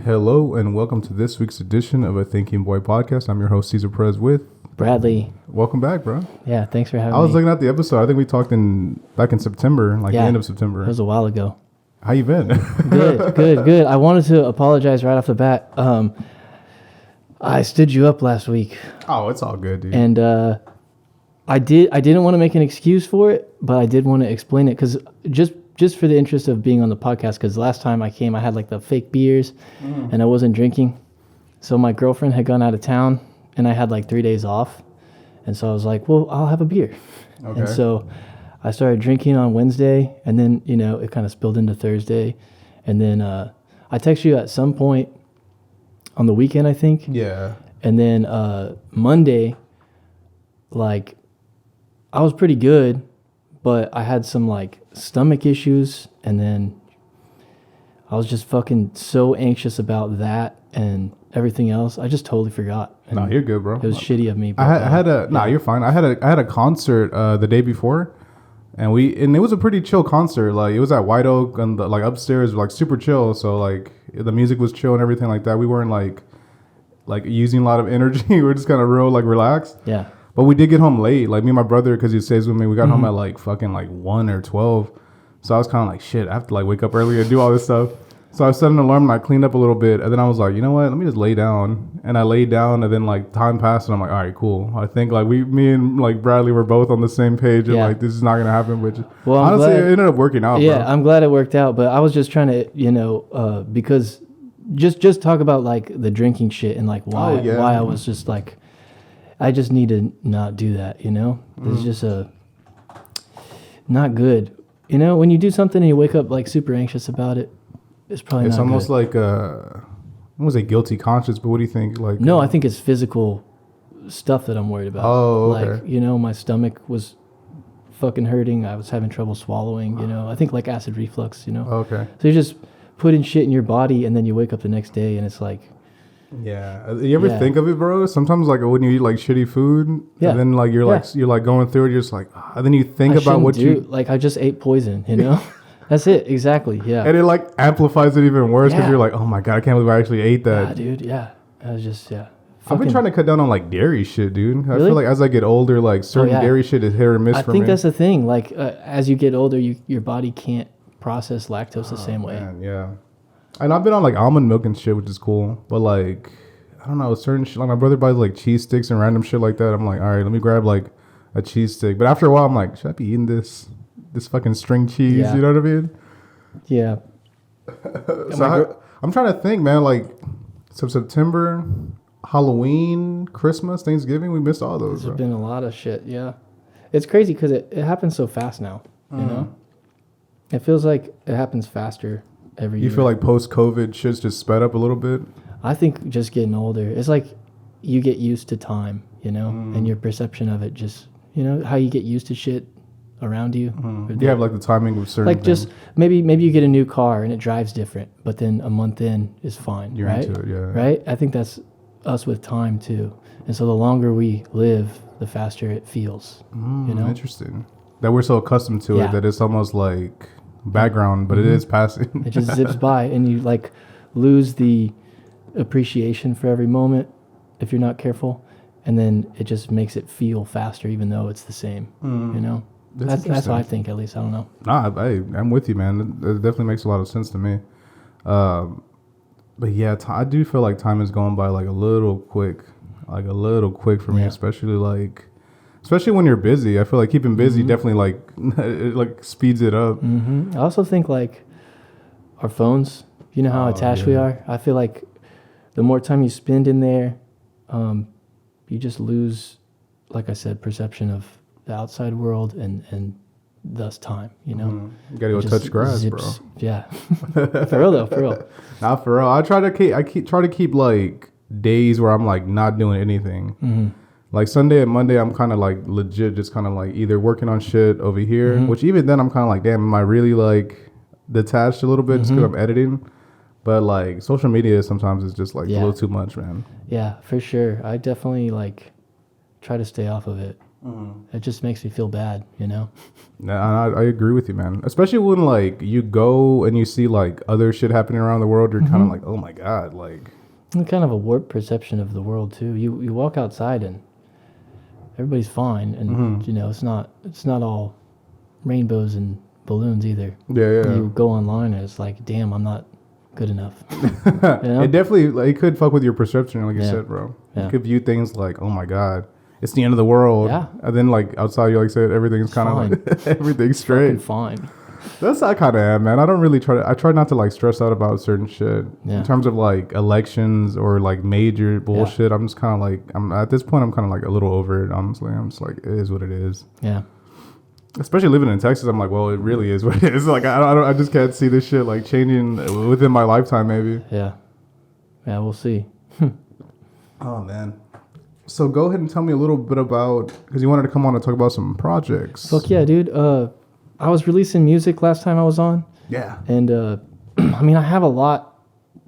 Hello and welcome to this week's edition of a Thinking Boy podcast. I'm your host, Cesar Perez with Bradley. Welcome back, bro. Yeah, thanks for having me. I was looking at the episode. I think we talked back in September, the end of September. It was a while ago. How you been? Good. I wanted to apologize right off the bat. I stood you up last week. Oh, it's all good, dude. And I didn't want to make an excuse for it, but I did want to explain it because just for the interest of being on the podcast, because last time I came, I had like the fake beers and I wasn't drinking. So my girlfriend had gone out of town and I had like 3 days off. And so I was like, well, I'll have a beer. Okay. And so I started drinking on Wednesday and then, it kind of spilled into Thursday. And then I texted you at some point on the weekend, I think. Yeah. And then Monday, like, I was pretty good, but I had some like stomach issues, and then I was just fucking so anxious about that and everything else. I just totally forgot. And no, you're good, bro. It was shitty of me. But, you're fine. I had a concert the day before, and it was a pretty chill concert. Like, it was at White Oak, and upstairs, like super chill. So like the music was chill and everything like that. We weren't like using a lot of energy. We were just kind of real relaxed. Yeah. But we did get home late. Like, me and my brother, because he stays with me, we got home at fucking 1 or 12. So I was kind of like, shit, I have to wake up early and do all this stuff. So I set an alarm and I cleaned up a little bit. And then I was like, you know what? Let me just lay down. And I laid down, and then time passed and I'm like, all right, cool. I think me and Bradley were both on the same page and this is not going to happen. Which honestly, it ended up working out. Yeah, bro. I'm glad it worked out. But I was just trying to, because just talk about the drinking shit and why I was just I just need to not do that, It's just not good. When you do something and you wake up super anxious about it, it's probably it's not almost good. like I won't say guilty conscience, but what do you think? No, I think it's physical stuff that I'm worried about. Oh, okay. My stomach was fucking hurting. I was having trouble swallowing, I think acid reflux, Okay. So you just put in shit in your body and then you wake up the next day and it's yeah. You ever think of it, bro? Sometimes when you eat youty food, and then you're going through it, you're just and then you think about what I just ate poison, That's it, exactly. Yeah. And it amplifies it even worse because you're like, oh my god, I can't believe I actually ate that. Yeah, dude. Yeah. I was just I've been trying to cut down on dairy shit, dude. Really? I feel as I get older, certain dairy shit is hit or miss for me. I think that's the thing. As you get older, your body can't process lactose the same way. Man, yeah. And I've been on almond milk and shit, which is cool. But I don't know, certain shit. My brother buys cheese sticks and random shit like that. I'm like, all right, let me grab a cheese stick. But after a while, I'm like, should I be eating this fucking string cheese? Yeah. You know what I mean? Yeah. So I'm trying to think, man. So September, Halloween, Christmas, Thanksgiving, we missed all those. There's been a lot of shit. Yeah. It's crazy because it happens so fast now. You know, it feels like it happens faster every year. You feel post-COVID shit's just sped up a little bit? I think just getting older, it's you get used to time, and your perception of it just, how you get used to shit around you. You have the timing of certain things. Just maybe you get a new car and it drives different, but then a month in is fine. You're right? into it, yeah. Right? I think that's us with time too. And so the longer we live, the faster it feels. Interesting. That we're so accustomed to it that it's almost background, but it is passing. It just zips by, and you lose the appreciation for every moment if you're not careful, and then it just makes it feel faster even though it's the same. That's how I think, at least. I don't know. Nah, I'm with you, man. It definitely makes a lot of sense to me. But yeah, I do feel time is going by a little quick for me, especially when you're busy. I feel keeping busy definitely it speeds it up. I also think our phones, how attached we are. I feel the more time you spend in there, you just lose, like I said, perception of the outside world and thus time, You gotta go touch grass, bro. Yeah. For real though, for real. Not for real. I try to keep days where I'm not doing anything. Sunday and Monday, I'm kind of legit just kind of either working on shit over here, which even then I'm kind of damn, am I really detached a little bit just because I'm editing? But social media sometimes is just a little too much, man. Yeah, for sure. I definitely try to stay off of it. It just makes me feel bad, you know? Yeah, I agree with you, man. Especially when like you go and you see like other shit happening around the world, you're kind of like, oh my god, like. And kind of a warped perception of the world too. You walk outside and everybody's fine, and you know it's not all rainbows and balloons either. Yeah. You go online and it's like, damn, I'm not good enough. You know? It definitely like it could fuck with your perception, like you said, bro. Yeah. You could view things like, oh my god, it's the end of the world. Yeah. And then like outside, you like said, everything's kind of like everything's straight. Fine. That's how I kind of am, man. I don't really I try not to like stress out about certain shit in terms of like elections or like major bullshit. Yeah. I'm just kind of like, I'm at this point, I'm kind of like a little over it. Honestly, I'm just like, it is what it is. Yeah. Especially living in Texas, I'm like, well, it really is what it is. Like, I just can't see this shit like changing within my lifetime, maybe. Yeah. Yeah, we'll see. Oh man. So go ahead and tell me a little bit about, because you wanted to come on and talk about some projects. Fuck yeah, dude. I was releasing music last time I was on. Yeah. And I mean, I have a lot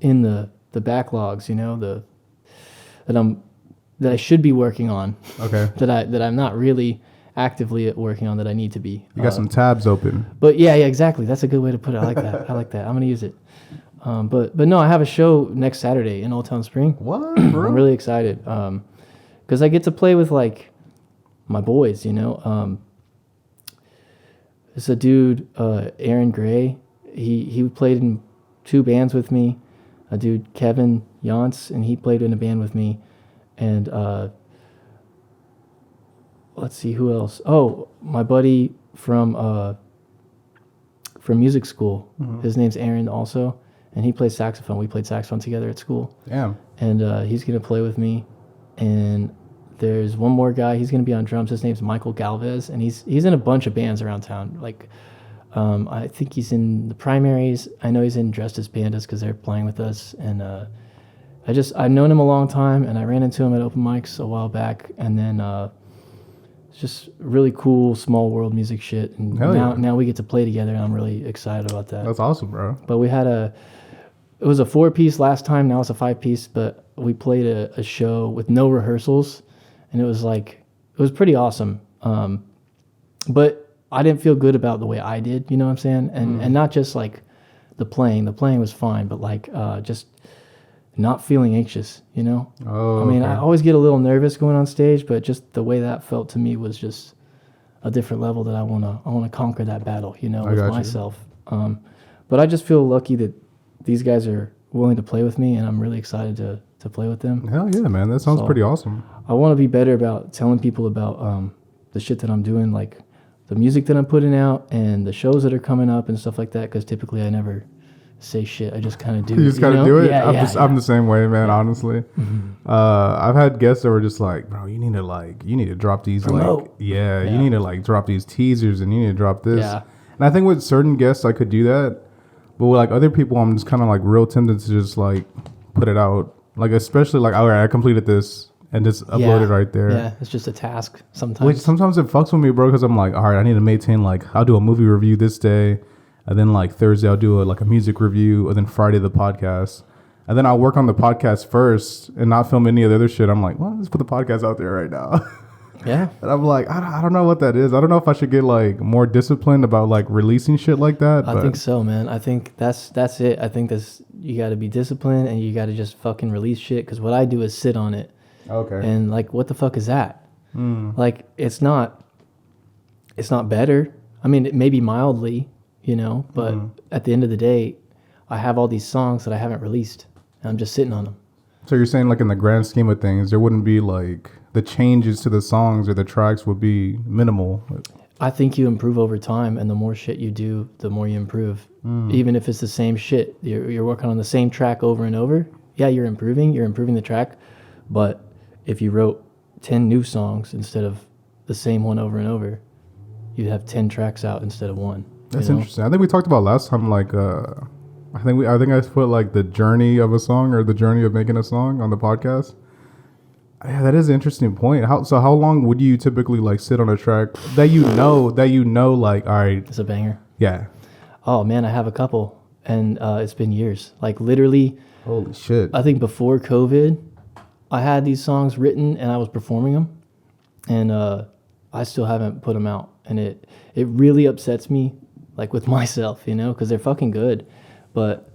in the backlogs, you know, that I should be working on. Okay. that I'm not really actively working on that I need to be. You got some tabs open. But yeah, exactly. That's a good way to put it. I like that. I like that. I'm gonna use it. But no, I have a show next Saturday in Old Town Spring. What, bro? I'm really excited. Because I get to play with like my boys, you know. It's a dude, Aaron Gray. He played in 2 bands with me. A dude, Kevin Yance, and he played in a band with me. And let's see who else. Oh, my buddy from music school. His name's Aaron also, and he plays saxophone. We played saxophone together at school. Damn. And he's gonna play with me. And there's one more guy. He's gonna be on drums. His name's Michael Galvez, and he's in a bunch of bands around town. Like, I think he's in the Primaries. I know he's in Dressed as Pandas because they're playing with us. And I've known him a long time, and I ran into him at open mics a while back. And then it's just really cool small world music shit. And now we get to play together, and I'm really excited about that. That's awesome, bro. But we had it was a 4-piece last time. Now it's a 5-piece. But we played a show with no rehearsals. And it was pretty awesome. But I didn't feel good about the way I did, you know what I'm saying? And not just like the playing was fine, but like just not feeling anxious, you know? Oh, I mean, okay. I always get a little nervous going on stage, but just the way that felt to me was just a different level that I want to conquer that battle, you know, with myself. But I just feel lucky that these guys are willing to play with me, and I'm really excited to play with them. Hell yeah, man. That sounds pretty awesome. I want to be better about telling people about the shit that I'm doing, like the music that I'm putting out and the shows that are coming up and stuff like that, because typically I never say shit. I just kind of do. You just kind of do it? Yeah, I'm the same way, man, honestly. I've had guests that were just like, bro, you need to drop these, promote. you need to like drop these teasers and you need to drop this. Yeah. And I think with certain guests I could do that, but with like other people I'm just kind of like real tempted to just like put it out. Like especially like, all right, I completed this. And just upload it right there. Yeah, it's just a task sometimes. Which sometimes it fucks with me, bro, because I'm like, all right, I need to maintain, like, I'll do a movie review this day. And then, like, Thursday, I'll do a music review. And then Friday, the podcast. And then I'll work on the podcast first and not film any of the other shit. I'm like, well, let's put the podcast out there right now. Yeah. And I'm like, I don't know what that is. I don't know if I should get, like, more disciplined about, like, releasing shit like that. I think so, man. I think that's it. I think you got to be disciplined and you got to just fucking release shit. Because what I do is sit on it. Okay. And like, what the fuck is that? Like, it's not better. I mean, it may be mildly, you know, but at the end of the day, I have all these songs that I haven't released, and I'm just sitting on them. So you're saying, like, in the grand scheme of things, there wouldn't be like the changes to the songs or the tracks would be minimal. I think you improve over time, and the more shit you do, the more you improve. Even if it's the same shit, you're working on the same track over and over. Yeah, you're improving the track, but if you wrote 10 new songs instead of the same one over and over, you'd have 10 tracks out instead of one. That's interesting. I think we talked about last time, like, I think I put like the journey of a song or the journey of making a song on the podcast. Yeah, that is an interesting point. How long would you typically like sit on a track that you know like, all right, It's a banger. Yeah. Oh man, I have a couple, and it's been years. Like literally, Holy shit. I think before COVID, I had these songs written and I was performing them, and I still haven't put them out, and it really upsets me, like with myself, you know, because they're fucking good, but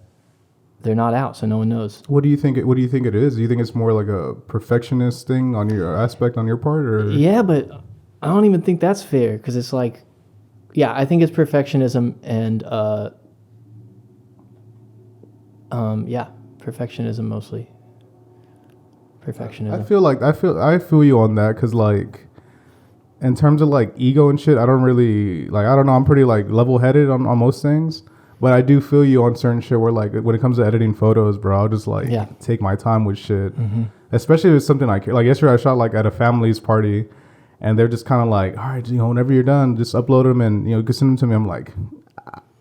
they're not out, so no one knows. What do you think? What do you think it is? Do you think it's more like a perfectionist thing on your aspect on your part, or Yeah, but I don't even think that's fair because it's like, yeah, I think it's perfectionism and yeah, perfectionism mostly. Perfectionism. I feel you on that because like in terms of like ego and shit, I don't really like. I don't know. I'm pretty like level headed on most things. But I do feel you on certain shit where like when it comes to editing photos, bro, I'll just like take my time with shit. Especially if it's something I care. Like yesterday I shot like at a family's party and they're just kind of like, all right, you know, whenever you're done, just upload them and, you know, send them to me. I'm like,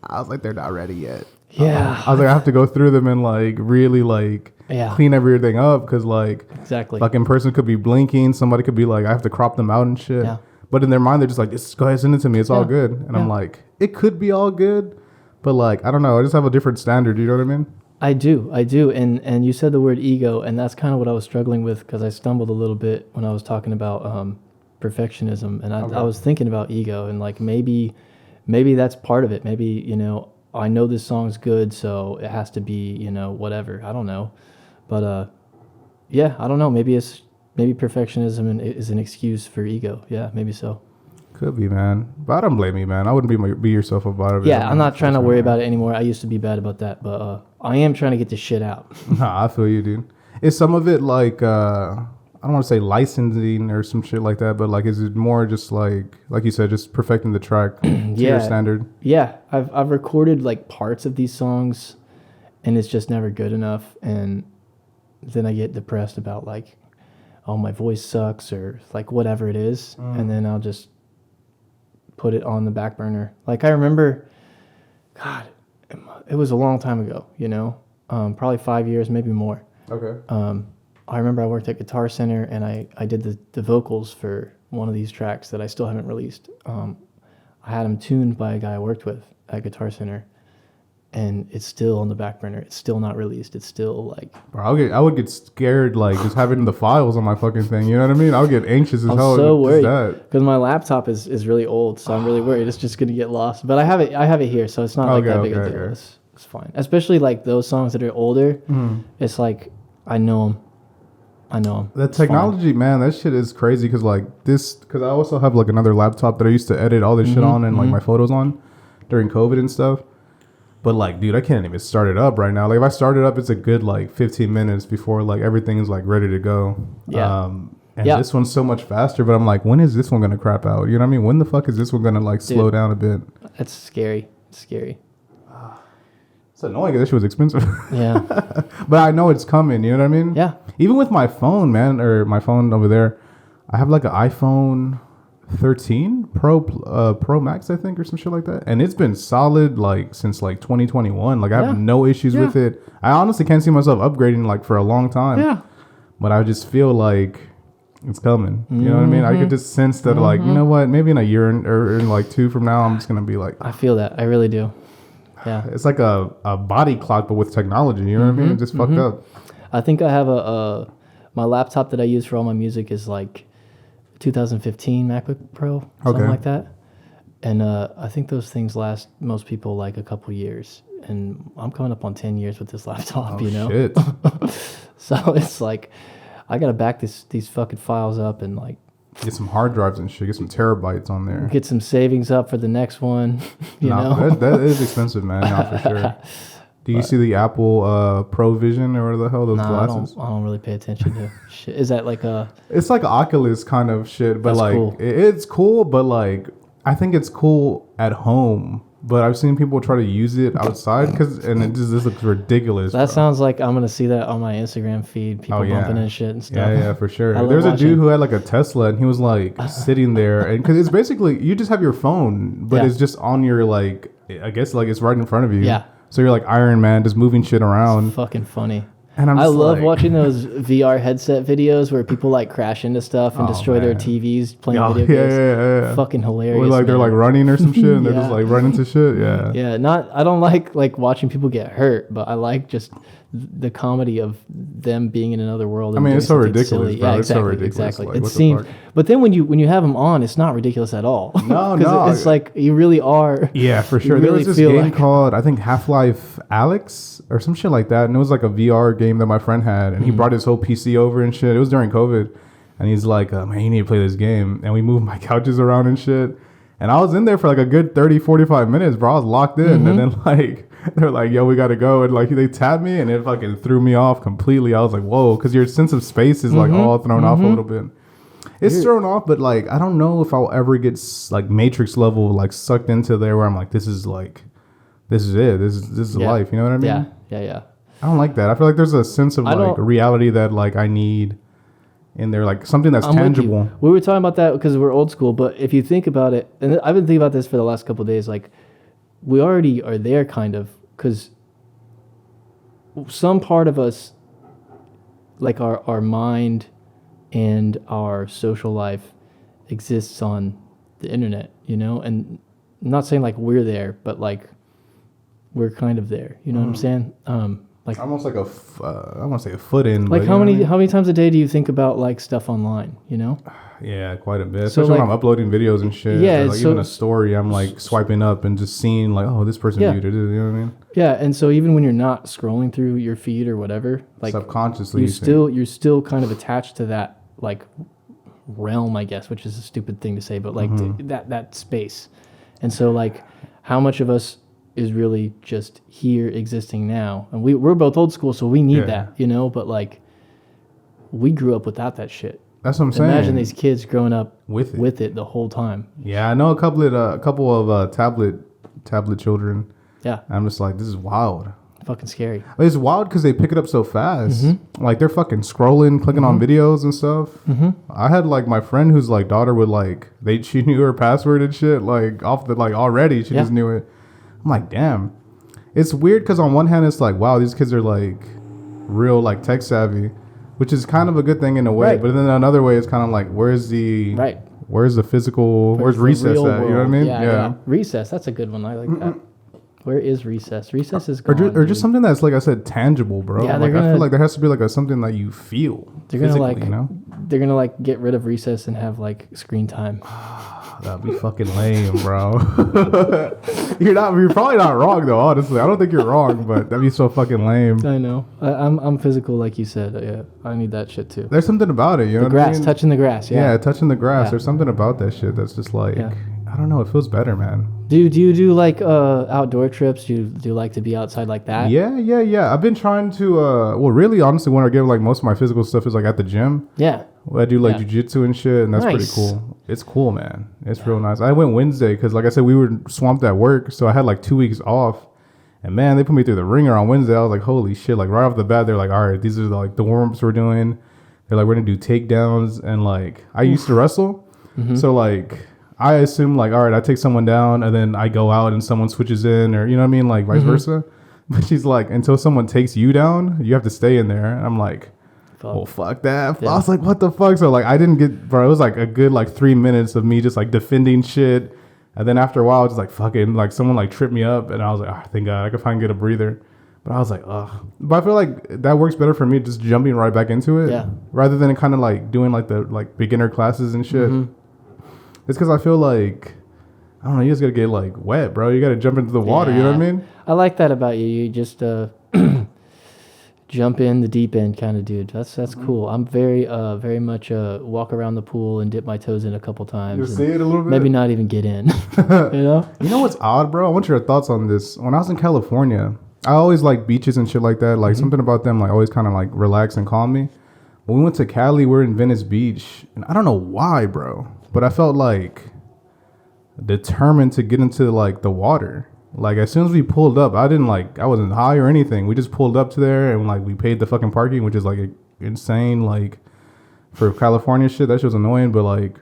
I was like, they're not ready yet. Yeah. I was like, I have to go through them and like really like clean everything up because like exactly. Fucking person could be blinking. Somebody could be like, I have to crop them out and shit. Yeah. But in their mind, they're just like, just go ahead, send it to me. It's all good. And I'm like, it could be all good. But like, I don't know. I just have a different standard. You know what I mean? I do. And you said the word ego, and that's kind of what I was struggling with because I stumbled a little bit when I was talking about perfectionism, and I was thinking about ego, and like maybe that's part of it. Maybe, you know, I know this song's good, so it has to be, you know, whatever. I don't know, but yeah, I don't know. Maybe perfectionism is an excuse for ego. Yeah, maybe so. Could be, man. But I don't blame you, man. I wouldn't be yourself about it. Yeah, I'm not trying to worry about it anymore. I used to be bad about that, but I am trying to get this shit out. Nah, I feel you, dude. Is some of it like I don't want to say licensing or some shit like that, but like is it more just like you said, just perfecting the track to your standard? Yeah, I've recorded like parts of these songs, and it's just never good enough, and then I get depressed about like, oh, my voice sucks or like whatever it is, and then I'll just put it on the back burner. Like I remember, God, it was a long time ago, you know, probably 5 years, maybe more. Okay. I remember I worked at Guitar Center and I did the vocals for one of these tracks that I still haven't released. I had them tuned by a guy I worked with at Guitar Center, and it's still on the back burner. It's still not released. It's still like... Bro, I would get scared, like, just having the files on my fucking thing. You know what I mean? I would get anxious as hell. I'm so worried because my laptop is really old, so I'm really worried it's just going to get lost. But I have it here, so it's not like that big a deal. It's fine. Especially like those songs that are older. It's like, I know them. The technology, man, that shit is crazy because I also have like another laptop that I used to edit all this shit on and like my photos on during COVID and stuff. But like, dude, I can't even start it up right now. Like if I start it up, it's a good like 15 minutes before like everything is like ready to go. Yeah. This one's so much faster, but I'm like, when is this one going to crap out? You know what I mean? When the fuck is this one going to like slow down a bit? That's scary. It's scary. It's annoying because this shit was expensive. Yeah. But I know it's coming. You know what I mean? Yeah. Even with my phone, man, or my phone over there, I have like an iPhone 13 Pro Max, I think, or some shit like that. And it's been solid like since like 2021. Like I have no issues with it. I honestly can't see myself upgrading like for a long time. Yeah. But I just feel like it's coming. You know what I mean? I could just sense that like, you know what? Maybe in a year or in like 2 from now, I'm just going to be like... I feel that. I really do. Yeah. It's like a body clock, but with technology. You know what I mean? It's just fucked up. I think I have my laptop that I use for all my music is like 2015 MacBook Pro, something like that. And I think those things last most people like a couple years. And I'm coming up on 10 years with this laptop, you know? Shit. So it's like, I got to back these fucking files up and like... Get some hard drives and shit. Get some terabytes on there. Get some savings up for the next one, you know? That is expensive, man. Not for sure. Do you see the Apple Pro Vision or whatever the hell, those glasses? I don't really pay attention to shit. Is that like a... It's like Oculus kind of shit, but like cool. It's cool, but like I think it's cool at home. But I've seen people try to use it outside and it just this looks ridiculous. That sounds like I'm gonna see that on my Instagram feed. People bumping and shit and stuff. Yeah, for sure. There's a dude who had like a Tesla and he was like sitting there, and because it's basically you just have your phone, but it's just on your like I guess like it's right in front of you. Yeah. So you're like Iron Man, just moving shit around. It's fucking funny. And I love watching those VR headset videos where people like crash into stuff and destroy their TVs playing video games. Yeah. Fucking hilarious. Or like they're like running or some shit and they're just like running into shit. Yeah. Yeah. I don't like watching people get hurt, but I like just the comedy of them being in another world. I And mean, doing it's so something ridiculous, silly. bro. Yeah, It's so exactly, ridiculous. exactly. Like, It what the seems, fuck? but then when you have them on, it's not ridiculous at all. No, 'Cause no. it's like you really are. Yeah, for sure. You There really was this feel game like- called, I think, Half-Life Alex or some shit like that. And it was like a VR game that my friend had. And he brought his whole PC over and shit. It was during COVID. And he's like, man, you need to play this game. And we moved my couches around and shit. And I was in there for like a good 30, 45 minutes, bro. I was locked in. And then like, they're like, yo, we got to go. And like, they tapped me and it fucking threw me off completely. I was like, whoa. Because your sense of space is like all thrown off a little bit. It's thrown off, but like, I don't know if I'll ever get like Matrix level, like sucked into there where I'm like, this is it. This is life. You know what I mean? Yeah. I don't like that. I feel like there's a sense of like reality that like I need in there, like something that's tangible. We were talking about that because we're old school, but if you think about it, and I've been thinking about this for the last couple of days, like we already are there kind of, because some part of us, like our mind and our social life exists on the internet, you know? And I'm not saying like we're there, but like we're kind of there, you know what I'm saying? Like Almost like I want to say a foot in. like but how you know many what I mean? how many times a day do you think about like stuff online, you know? Yeah, quite a bit. So, Especially when like- I'm uploading videos and shit. Yeah, or like so- even a story, I'm like swiping up and just seeing like, oh, this person Yeah. viewed it. You know what I mean? Yeah, and so even when you're not scrolling through your feed or whatever, like Subconsciously, you're still kind of attached to that like realm, I guess, which is a stupid thing to say, but like that space. And so like how much of us is really just here existing now? And we're both old school, so we need that, you know, but like we grew up without that shit. That's what I'm saying. Imagine these kids growing up With it. the whole time. Yeah, I know a couple of tablet children. Yeah, I'm just like, this is wild. fucking scary. It's wild because they pick it up so fast. Like they're fucking scrolling, clicking on videos and stuff. I had like my friend whose like daughter would like she knew her password and shit like off the like already. She just knew it. I'm like, damn. It's weird because on one hand it's like, wow, these kids are like real like tech savvy, which is kind of a good thing in a way. Right. But then another way, it's kind of like, where's the physical? Where's the recess at? real You know what I world. mean? Yeah. Recess, that's a good one. I like that. Where is recess? Recess is Or gone. just something that's like I said, tangible, bro. Yeah, like they're I feel gonna- like there has to be like something that you feel. They're gonna physically, like, you know, they're gonna like get rid of recess and have like screen time. that'd be fucking lame, bro. You're probably not wrong though. Honestly, I don't think you're wrong, but that'd be so fucking lame. I know. I'm physical, like you said. Yeah, I need that shit too. There's something about it, you know. The what grass, I mean? touching the grass. Yeah, Yeah. touching the grass. Yeah. There's something about that shit that's just like, Yeah. I don't know. It feels better, man. Do you do like outdoor trips? Do you like to be outside like that? Yeah. I've been trying to. Well, really, honestly, when I get like most of my physical stuff is like at the gym. Yeah. I do like Yeah. jujitsu and shit, and that's pretty Nice. cool. It's cool, man. It's real nice. I went Wednesday because, like I said, we were swamped at work, so I had like 2 weeks off. And man, they put me through the ringer on Wednesday. I was like, holy shit! Like right off the bat, they're like, all right, these are like the warm ups we're doing. They're like, we're gonna do takedowns, and like I used to wrestle, so like I assume like, all right, I take someone down, and then I go out and someone switches in, or you know what I mean, like vice versa. But she's like, until someone takes you down, you have to stay in there. And I'm like, well, fuck that. Yeah. I was like, what the fuck? So like, I didn't get, bro. It was like a good like 3 minutes of me just like defending shit, and then after a while, it's like fucking like someone like tripped me up, and I was like, oh, thank God, I could finally get a breather. But I was like, ugh. But I feel like that works better for me, just jumping right back into it, Yeah. rather than kind of like doing like the like beginner classes and shit. It's because I feel like, I don't know, you just gotta get like wet, bro. You gotta jump into the water. You know what I Yeah. mean? I like that about you. You just jump in the deep end kind of dude. That's cool. I'm very much walk around the pool and dip my toes in a couple times. You and see it a little bit. maybe not even get in. You know? You know what's odd, bro? I want your thoughts on this. When I was in California, I always like beaches and shit like that. Like something about them, like always kind of like relax and calm me. When we went to Cali, we're in Venice Beach, and I don't know why, bro, but I felt like determined to get into like the water. Like as soon as we pulled up, I wasn't high or anything. We just pulled up to there and like we paid the fucking parking, which is like insane. Like for California shit, that shit was annoying. But like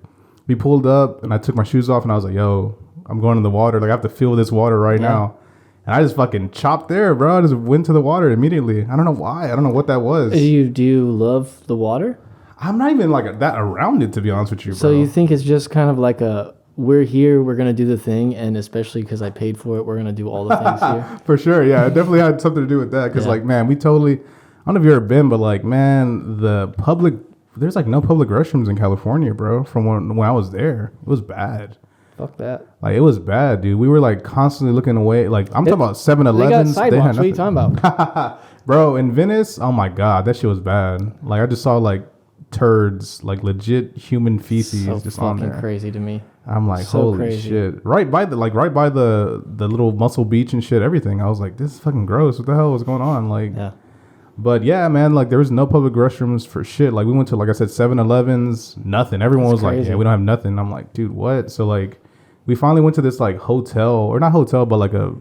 we pulled up and I took my shoes off and I was like, yo, I'm going in the water. Like I have to feel this water right now. And I just fucking chopped there, bro. I just went to the water immediately. I don't know why. I don't know what that was. Do you love the water? I'm not even like that around it, to be honest with you, bro. So you think it's just kind of like a we're here, we're gonna do the thing, and especially because I paid for it, we're gonna do all the things here. For sure, yeah, it definitely had something to do with that. Because like, man, we totally. I don't know if you've ever been, but like, man, there's like no public restrooms in California, bro. From when I was there, it was bad. Fuck that. Like, it was bad, dude. We were like constantly looking away. Like, I'm talking about 7-Elevens. They got sidewalks. What are you talking about? Bro, in Venice, oh my God, that shit was bad. Like, I just saw like turds, like legit human feces just on there. Crazy to me. I'm like, so holy crazy. Shit. Right by the little Muscle Beach and shit, everything. I was like, this is fucking gross. What the hell was going on? Like, yeah. But yeah, man, like there was no public restrooms for shit. Like we went to, like I said, 7-Elevens, nothing. Everyone was crazy. Like, yeah, we don't have nothing. I'm like, dude, what? So like, we finally went to this like hotel, or not hotel, but like it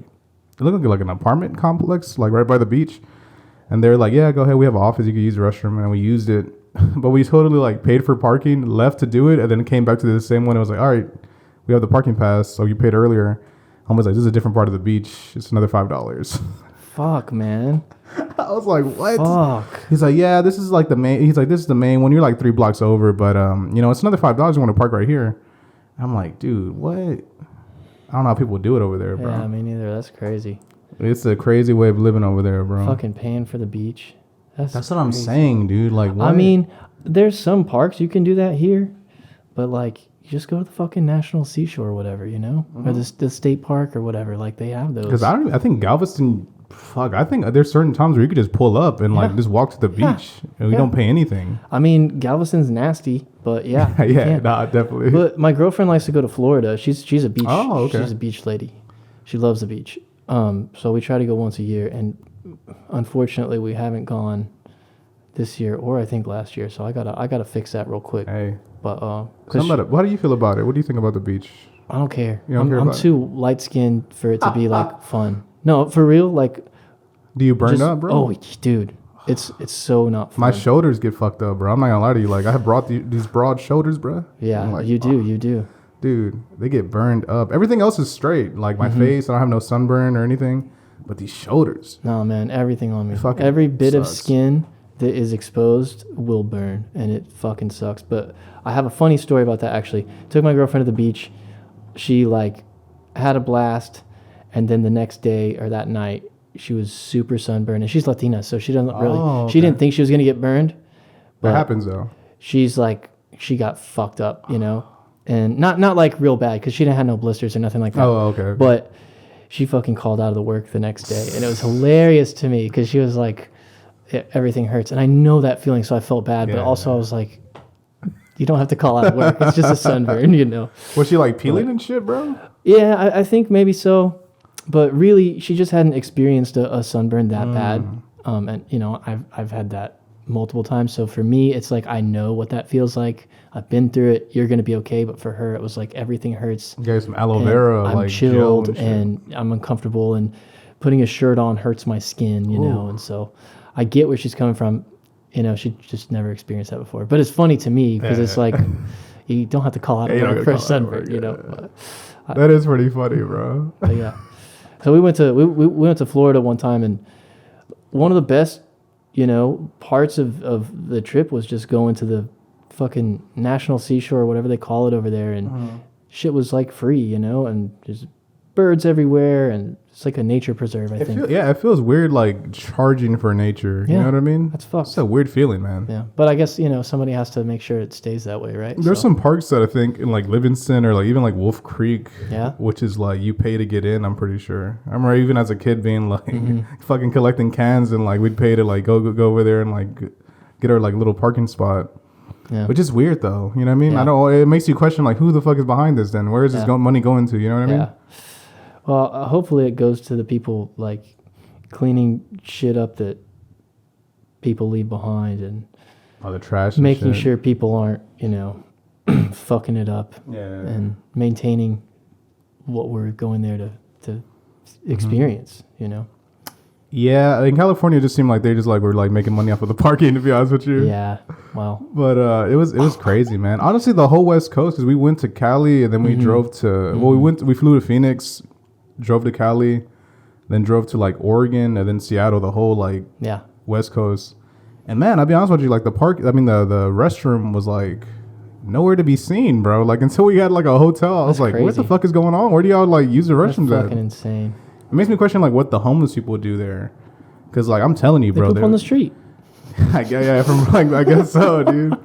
looked like an apartment complex, like right by the beach. And they're like, yeah, go ahead. We have an office. You can use the restroom. And we used it. But we totally like paid for parking, left to do it, and then came back to the same one. It was like, all right, we have the parking pass. So you paid earlier. I was like, this is a different part of the beach. It's another $5. Fuck, man. I was like, what? Fuck. He's like, yeah, this is like the main. He's like, this is the main one. You're like 3 blocks over, but it's another $5. You want to park right here? I'm like, dude, what? I don't know how people do it over there, bro. Yeah, me neither. That's crazy. It's a crazy way of living over there, bro. Fucking paying for the beach. That's what I'm saying, dude. Like, what? I mean, there's some parks you can do that here, but like, you just go to the fucking National Seashore or whatever, you know, or the state park or whatever. Like, they have those. Because I think Galveston. Fuck, I think there's certain times where you could just pull up and like just walk to the beach and we don't pay anything. I mean, Galveston's nasty, but yeah. Nah, definitely. But my girlfriend likes to go to Florida. She's a beach. Oh, okay. She's a beach lady. She loves the beach. So we try to go once a year, and unfortunately, we haven't gone this year or I think last year. So I gotta fix that real quick. Hey, but what do you feel about it? What do you think about the beach? I don't care. I'm too light skinned for it to be like fun. No, for real. Like, do you burn up, bro? Oh, dude, it's so not fun. My shoulders get fucked up, bro. I'm not gonna lie to you. Like, I have brought these broad shoulders, bro. Yeah, like, you do. Dude, they get burned up. Everything else is straight. Like my face, I don't have no sunburn or anything. But these shoulders. No, man, everything on me. Every bit of skin that is exposed will burn, and it fucking sucks. But I have a funny story about that, actually. Took my girlfriend to the beach. She, like, had a blast, and then the next day or that night, she was super sunburned. And she's Latina, so she doesn't really... Okay. She didn't think she was going to get burned. But that happens, though. She's, like... She got fucked up, you know? And not like, real bad, because she didn't have no blisters or nothing like that. Oh, okay. But she fucking called out of the work the next day, and it was hilarious to me, because she was like... Everything hurts, and I know that feeling, so I felt bad. But also, I was like, "You don't have to call out of work. It's just a sunburn, you know." Was she like peeling and shit, bro? Yeah, I think maybe so, but really, she just hadn't experienced a sunburn that bad. And you know, I've had that multiple times. So for me, it's like I know what that feels like. I've been through it. You're gonna be okay. But for her, it was like everything hurts. You guys some aloe vera, I'm like chilled and I'm uncomfortable, and putting a shirt on hurts my skin, you know, and so. I get where she's coming from. You know, she just never experienced that before. But it's funny to me because it's like you don't have to call out of work for a sunburn, you know. That is pretty funny, bro. Yeah. So we went to Florida one time, and one of the best, you know, parts of the trip was just going to the fucking National Seashore or whatever they call it over there, and shit was like free, you know, and just birds everywhere, and it's like a nature preserve, I think. It feels weird, like charging for nature. You know what I mean? That's fucked. It's a weird feeling, man. Yeah, but I guess, you know, somebody has to make sure it stays that way, right? There's some parks that I think in like Livingston or like even like Wolf Creek, which is like you pay to get in. I'm pretty sure. I remember even as a kid being like fucking collecting cans, and like we'd pay to like go over there and like get our like little parking spot. Yeah. Which is weird though. You know what I mean? Yeah. I don't. It makes you question like who the fuck is behind this then? Where is this money going to? You know what I mean? Well, hopefully it goes to the people like cleaning shit up that people leave behind, and the trash, making sure people aren't, you know, fucking it up, and maintaining what we're going there to experience, you know. Yeah, in California, it just seemed like they just like were like making money off of the parking. To be honest with you. Yeah. Wow. But it was crazy, man. Honestly, the whole West Coast, because we went to Cali and then we drove to we flew to Phoenix. Drove to Cali, then drove to like Oregon and then Seattle, the whole like West Coast. And man, I'll be honest with you, like the restroom was like nowhere to be seen, bro. Like until we had like a hotel, I was like, what the fuck is going on? Where do y'all like use the restrooms That's at? fucking insane. It makes me question like what the homeless people do there. Cause like I'm telling you, They bro, poop on the street. yeah, from like I guess so, dude.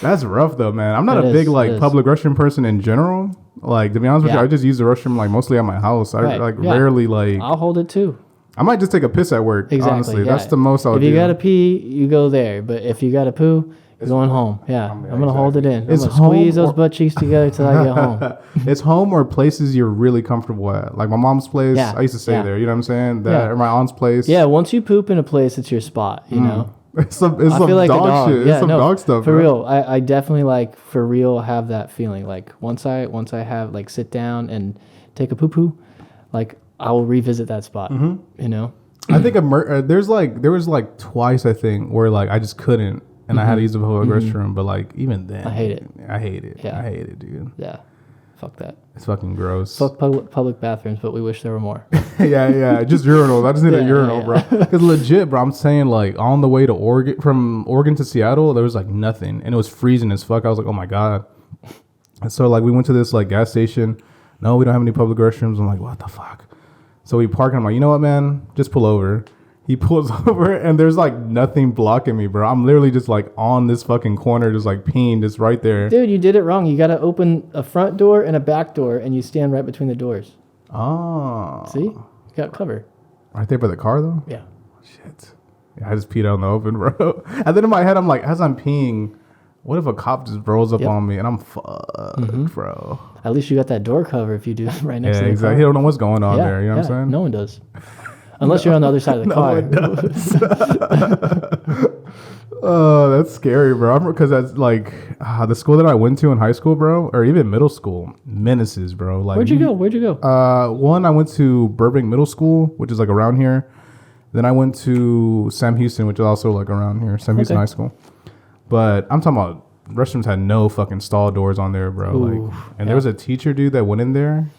That's rough though, man. I'm not a big like public restroom person in general. Like to be honest with you, I just use the restroom like mostly at my house. I rarely like. I'll hold it too. I might just take a piss at work. Exactly. Honestly, that's the most I'll do. If you gotta pee, you go there. But if you gotta poo, you're going home. Yeah, I'm gonna hold it in. I'm gonna squeeze those butt cheeks together till I get home. It's home or places you're really comfortable at. Like my mom's place, I used to stay there. You know what I'm saying? That or my aunt's place. Yeah, once you poop in a place, it's your spot. You know. It's some dog shit. It's some dog stuff. For real, I definitely like for real have that feeling. Like once I have like sit down and take a poo poo, like I will revisit that spot. You know. I think there was like twice I think where like I just couldn't and I had to use the public restroom, but like even then I hate it. Yeah. I hate it, dude. Yeah. Fuck that. It's fucking gross. Fuck public bathrooms, but we wish there were more. yeah. Just urinals. I just need a urinal, bro. Because legit, bro, I'm saying like on the way to Oregon, from Oregon to Seattle, there was like nothing. And it was freezing as fuck. I was like, oh my God. And so like we went to this like gas station. No, we don't have any public restrooms. I'm like, what the fuck? So we park and I'm like, you know what, man? Just pull over. He pulls over and there's like nothing blocking me, bro. I'm literally just like on this fucking corner, just like peeing just right there. Dude, you did it wrong. You got to open a front door and a back door and you stand right between the doors. Oh. See? You got cover. Right there by the car though? Yeah. Shit. Yeah, I just peed out in the open, bro. And then in my head, I'm like, as I'm peeing, what if a cop just rolls up on me and I'm fucked, bro? At least you got that door cover if you do right next to the exactly. car. He don't know what's going on there. You know what I'm saying? No one does. Unless you're on the other side of the car. Oh, that's scary, bro. Because that's like the school that I went to in high school, bro, or even middle school. Menaces, bro. Like, Where'd you go? One, I went to Burbank Middle School, which is like around here. Then I went to Sam Houston, which is also like around here, Sam Houston High School. But I'm talking about restrooms had no fucking stall doors on there, bro. Ooh, there was a teacher, dude, that went in there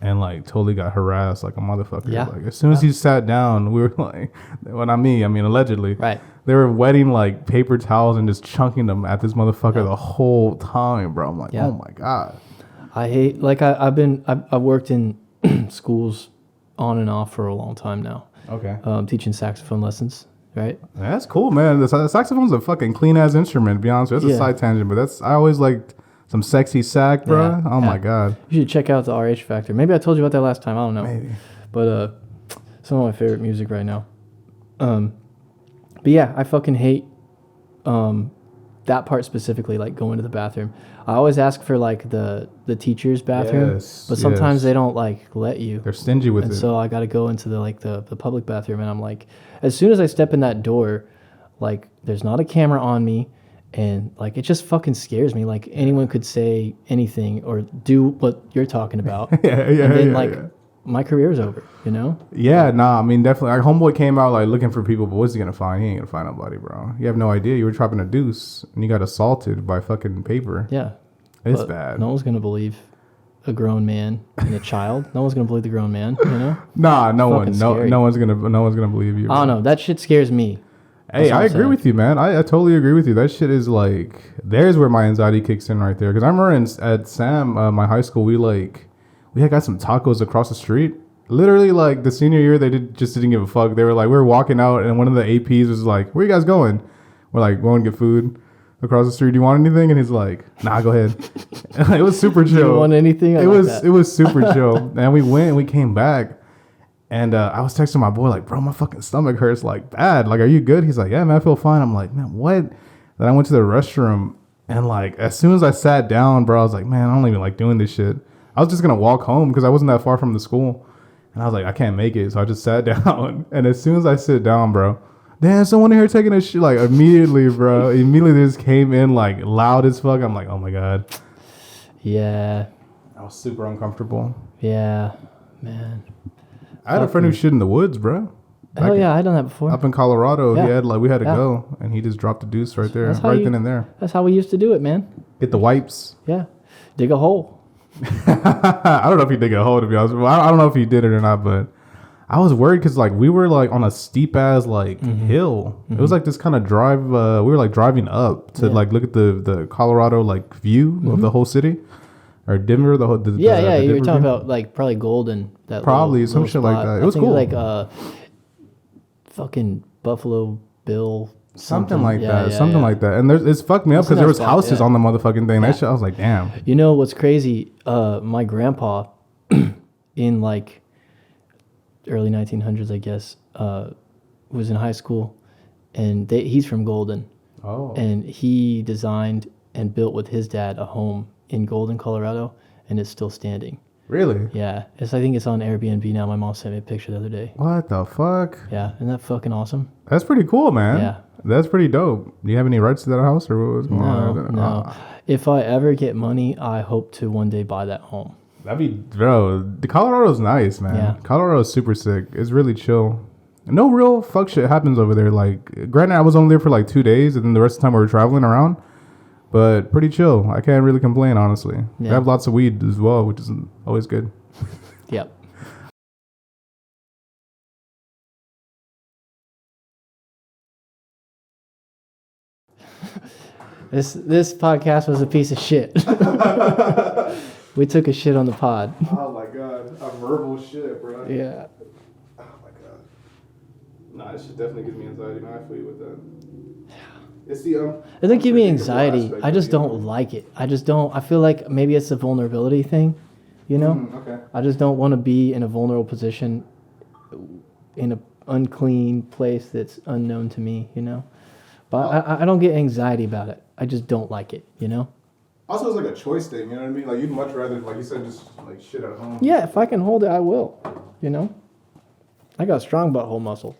and like totally got harassed like a motherfucker. Yeah. Like as soon as he sat down, we were like, well, not me, I mean allegedly. Right. They were wetting like paper towels and just chunking them at this motherfucker the whole time, bro. I'm like, oh my God. I hate like I've worked in schools on and off for a long time now. Okay. Teaching saxophone lessons, right? That's cool, man. The saxophone's a fucking clean ass instrument, to be honest with you. That's a side tangent, but I always liked some sexy sax, bro. Oh my God. You should check out the RH Factor. Maybe I told you about that last time. I don't know. Maybe. But some of my favorite music right now. But yeah, I fucking hate that part specifically, like going to the bathroom. I always ask for like the teacher's bathroom, but sometimes they don't like let you. They're stingy with it. So I got to go into the public bathroom, and I'm like, as soon as I step in that door, like there's not a camera on me. And like it just fucking scares me. Like anyone could say anything or do what you're talking about. And then my career's over, you know? Yeah, nah, I mean definitely. Like homeboy came out like looking for people, but what's he gonna find? He ain't gonna find nobody, bro. You have no idea. You were dropping a deuce and you got assaulted by fucking paper. Yeah. It's bad. No one's gonna believe a grown man and a child. No one's gonna believe the grown man, you know? Nah, no one's gonna believe you. Bro. I don't know. That shit scares me. Hey, I agree with you, man. I totally agree with you. That shit is like, there's where my anxiety kicks in right there. Because I remember at Sam, my high school, we had got some tacos across the street. Literally, like the senior year, they just didn't give a fuck. They were like, we were walking out, and one of the APs was like, "Where you guys going?" We're like, "Going to get food across the street. Do you want anything?" And he's like, "Nah, go ahead." It was super chill. Do you want anything? It was super chill. And we went and we came back. And I was texting my boy like, bro, my fucking stomach hurts like bad. Like, are you good? He's like, yeah, man, I feel fine. I'm like, man, what? Then I went to the restroom and like, as soon as I sat down, bro, I was like, man, I don't even like doing this shit. I was just going to walk home because I wasn't that far from the school. And I was like, I can't make it. So I just sat down. And as soon as I sit down, bro, damn, someone in here taking a shit. Like immediately, bro, immediately just came in like loud as fuck. I'm like, oh my God. Yeah. I was super uncomfortable. Yeah, man. I had a friend who shit in the woods, bro. Hell yeah, I done that before. Up in Colorado, we had to go, and he just dropped a deuce right there, then and there. That's how we used to do it, man. Get the wipes. Yeah, dig a hole. I don't know if he dig a hole, to be honest. Well, I don't know if he did it or not, but I was worried because like we were like on a steep ass like hill. It was like this kind of drive. We were like driving up to like look at the Colorado like view of the whole city, or Denver. The whole You were Denver talking view. about like probably Golden. That Probably little some shit like spot. that. It I was think cool. Like fucking Buffalo Bill. Something like Yeah, that. yeah, Something yeah. like that. And it's fucked me up That's a because there nice was spot, houses yeah. on the motherfucking thing. Yeah. That shit, I was like, damn. You know what's crazy? My grandpa, in like early 1900s, I guess, was in high school, and he's from Golden, Oh. and he designed and built with his dad a home in Golden, Colorado, and it's still standing. Really? Yeah, I think it's on Airbnb now. My mom sent me a picture the other day. What the fuck? Yeah, isn't that fucking awesome? That's pretty cool, man. Yeah. That's pretty dope. Do you have any rights to that house or what was going on? No. If I ever get money, I hope to one day buy that home. That'd be, bro. The Colorado's nice, man. Yeah. Colorado's super sick. It's really chill. No real fuck shit happens over there. Like, granted, I was only there for like 2 days, and then the rest of the time we were traveling around. But pretty chill. I can't really complain, honestly. They Yeah. have lots of weed as well, which is always good. Yep. This podcast was a piece of shit. We took a shit on the pod. Oh my god, a verbal shit, bro. Yeah. Oh my god. Nah, this shit definitely gives me anxiety, man. I feel you with that. It's the It doesn't give me unpredictable anxiety. aspect I of just being- don't like it. I just don't. I feel like maybe it's a vulnerability thing, you know? Okay. I just don't want to be in a vulnerable position in an unclean place that's unknown to me, you know? But I don't get anxiety about it. I just don't like it, you know? Also, it's like a choice thing, you know what I mean? Like, you'd much rather, like you said, just like shit at home. Yeah, if I can hold it, I will, you know? I got a strong butthole muscle.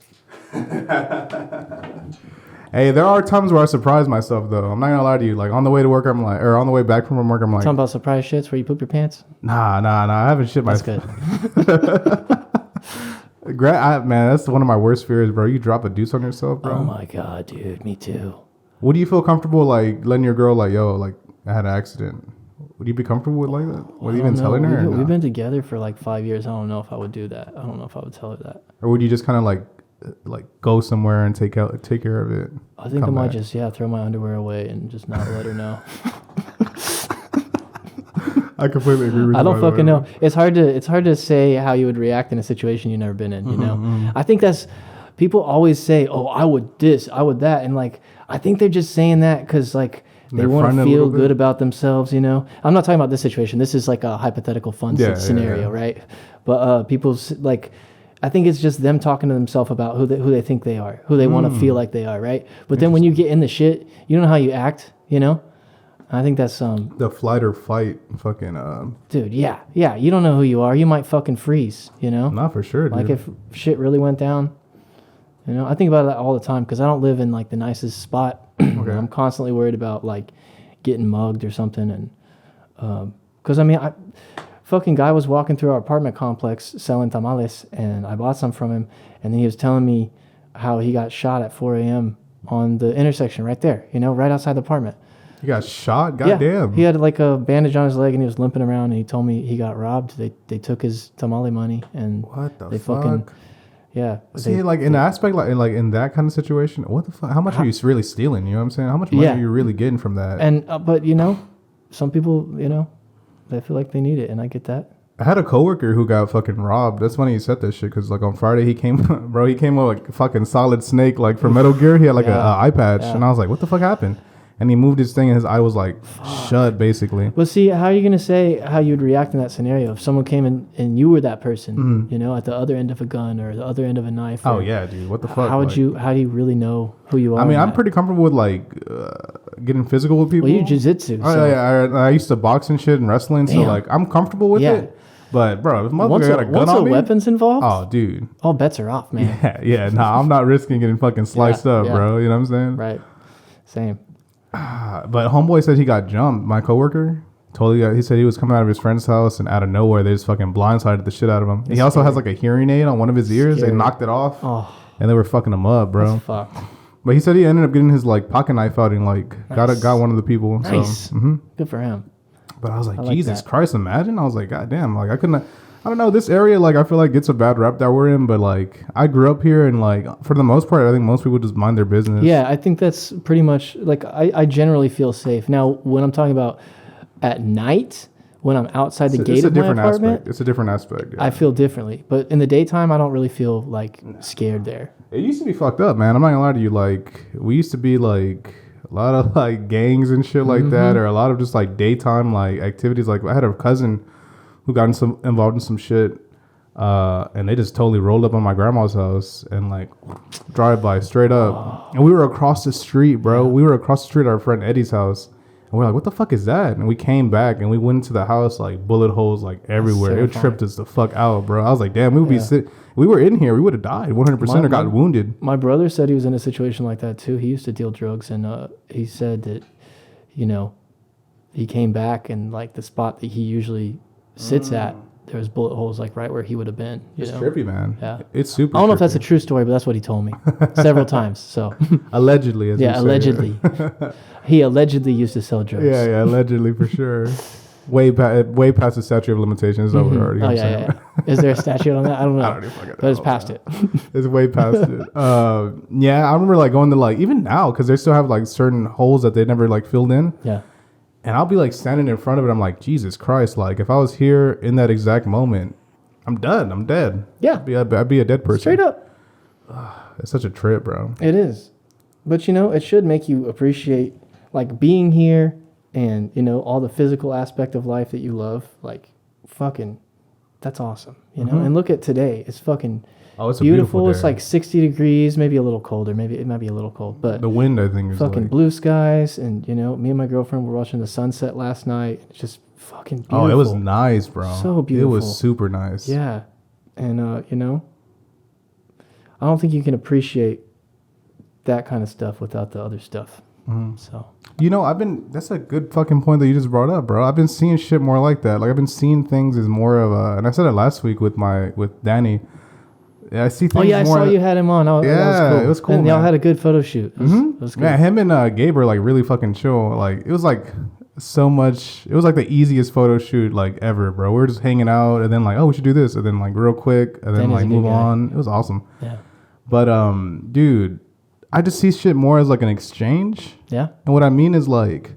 Hey, there are times where I surprise myself, though. I'm not gonna lie to you. Like, on the way to work, I'm like, or on the way back from work, I'm like, Talking about surprise shits where you poop your pants? nah, I haven't shit That's myself. good. Man, that's one of my worst fears, bro. You drop a deuce on yourself, bro. Oh my God, dude. Me too. Would you feel comfortable, like, letting your girl, like, yo, like, I had an accident? Would you be comfortable with like that? With I even don't know. telling her? We've been together for like 5 years. I don't know if I would do that. I don't know if I would tell her that. Or would you just kind of like go somewhere and take care of it? I think I come might back? just throw my underwear away and just not let her know. I completely agree with you. I don't by the fucking way. know. It's hard to say how you would react in a situation you've never been in, you know? I think that's people always say, "Oh, I would this, I would that." And like I think they're just saying that cuz like they They're want to fronting a feel little bit. good about themselves, you know? I'm not talking about this situation. This is like a hypothetical fun scenario, yeah. right? But like I think it's just them talking to themselves about who they think they are, who they want to feel like they are, right? But then when you get in the shit, you don't know how you act, you know? I think that's The flight or fight, fucking dude, yeah. You don't know who you are. You might fucking freeze, you know? not for sure, dude. Like if shit really went down, you know? I think about that all the time because I don't live in like the nicest spot. Okay. I'm constantly worried about like getting mugged or something, and because I mean, fucking guy was walking through our apartment complex selling tamales, and I bought some from him, and then he was telling me how he got shot at 4 a.m. on the intersection right there, you know, right outside the apartment. You got shot? Goddamn. He had like a bandage on his leg and he was limping around and he told me he got robbed. They took his tamale money and What the they fuck? fucking yeah. See, like in the aspect, like in that kind of situation, what the fuck? How much are you really stealing? You know what I'm saying? How much money Yeah. are you really getting from that? And but you know, some people, you know, they feel like they need it, and I get that. I had a coworker who got fucking robbed. That's funny you said that shit because like on Friday he came, bro. He came with like fucking Solid Snake, like for Metal Gear. He had like a eye patch, and I was like, what the fuck happened? And he moved his thing, and his eye was like shut, basically. Well, see, how are you gonna say how you'd react in that scenario if someone came in and you were that person, you know, at the other end of a gun or the other end of a knife? Oh or yeah, dude. What the fuck? How would like, you? How do you really know who you are? I mean, in I'm that? pretty comfortable with like getting physical with people. Well, you jiu-jitsu. Oh so yeah, I used to box and shit and wrestling, so Damn. like I'm comfortable with Yeah. it. But bro, if once motherfucker got a gun once on a me, weapon's involved, oh dude, all bets are off, man. yeah, nah, I'm not risking getting fucking sliced up, yeah. bro. You know what I'm saying? Right. Same. But homeboy said he got jumped. My coworker he said he was coming out of his friend's house and out of nowhere they just fucking blindsided the shit out of him. He also has like a hearing aid on one of his ears. They Scary. knocked it off, Oh, and they were fucking him up, bro. fuck. But he said he ended up getting his like pocket knife out and like Nice. got one of the people. Nice. So, Good for him. But I was like, I like Jesus that. Christ, imagine. I was like, God damn, like I couldn't. I don't know, this area, like, I feel like it's a bad rap that we're in, but like, I grew up here, and like, for the most part, I think most people just mind their business. Yeah, I think that's pretty much like I generally feel safe. Now, when I'm talking about at night, when I'm outside the gate of my apartment, aspect. It's a different aspect. Yeah. I feel differently. But in the daytime, I don't really feel like scared there. It used to be fucked up, man. I'm not gonna lie to you. Like, we used to be like a lot of like gangs and shit like that, or a lot of just like daytime like activities. Like, I had a cousin who got involved in some shit, and they just totally rolled up on my grandma's house and like drive by straight up. And we were across the street, bro. We were across the street at our friend Eddie's house. And we're like, what the fuck is that? And we came back and we went into the house, like bullet holes like everywhere. It tripped us the fuck out, bro. I was like, damn, we would be we were in here, we would have died 100% or got wounded. My brother said he was in a situation like that too. He used to deal drugs, and he said that, you know, he came back and like the spot that he usually sits at, there was bullet holes like right where he would have been. It's trippy, man. Yeah, it's super. I don't know if that's a true story, but that's what he told me several times. So allegedly, as allegedly, he allegedly used to sell drugs. Yeah, allegedly for sure. Way past the statute of limitations over already. Oh yeah. Is there a statute on that? I don't know. I don't even fucking know. But it's past it. It's way past it. Yeah, I remember like going to like even now because they still have like certain holes that they never like filled in. Yeah. And I'll be like standing in front of it. I'm like, Jesus Christ! Like if I was here in that exact moment, I'm done. I'm dead. Yeah. I'd be a dead person. Straight up. It's such a trip, bro. It is, but you know, it should make you appreciate like being here. And, you know, all the physical aspect of life that you love, like, fucking, that's awesome, you know? And look at today. It's fucking it's beautiful. A it's like 60 degrees, maybe a little colder. Maybe it might be a little cold. But the wind, I think, is fucking like blue skies. And, you know, me and my girlfriend were watching the sunset last night. It's just fucking beautiful. Oh, it was nice, bro. So beautiful. It was super nice. Yeah. And, you know, I don't think you can appreciate that kind of stuff without the other stuff. So, you know, that's a good fucking point that you just brought up, bro. I've been seeing shit more like that. Like I've been seeing things as more of a, and I said it last week with Danny. Yeah, I see things. Oh yeah, I saw you had him on. That was cool. It was cool. And y'all had a good photo shoot. It was good. Yeah, him and Gabe are like really fucking chill. Like it was like so much. It was like the easiest photo shoot like ever, bro. We were just hanging out, and then like, oh, we should do this, and then like real quick, and then Danny's like move on. It was awesome. Yeah. But dude, I just see shit more as like an exchange. Yeah. And what I mean is like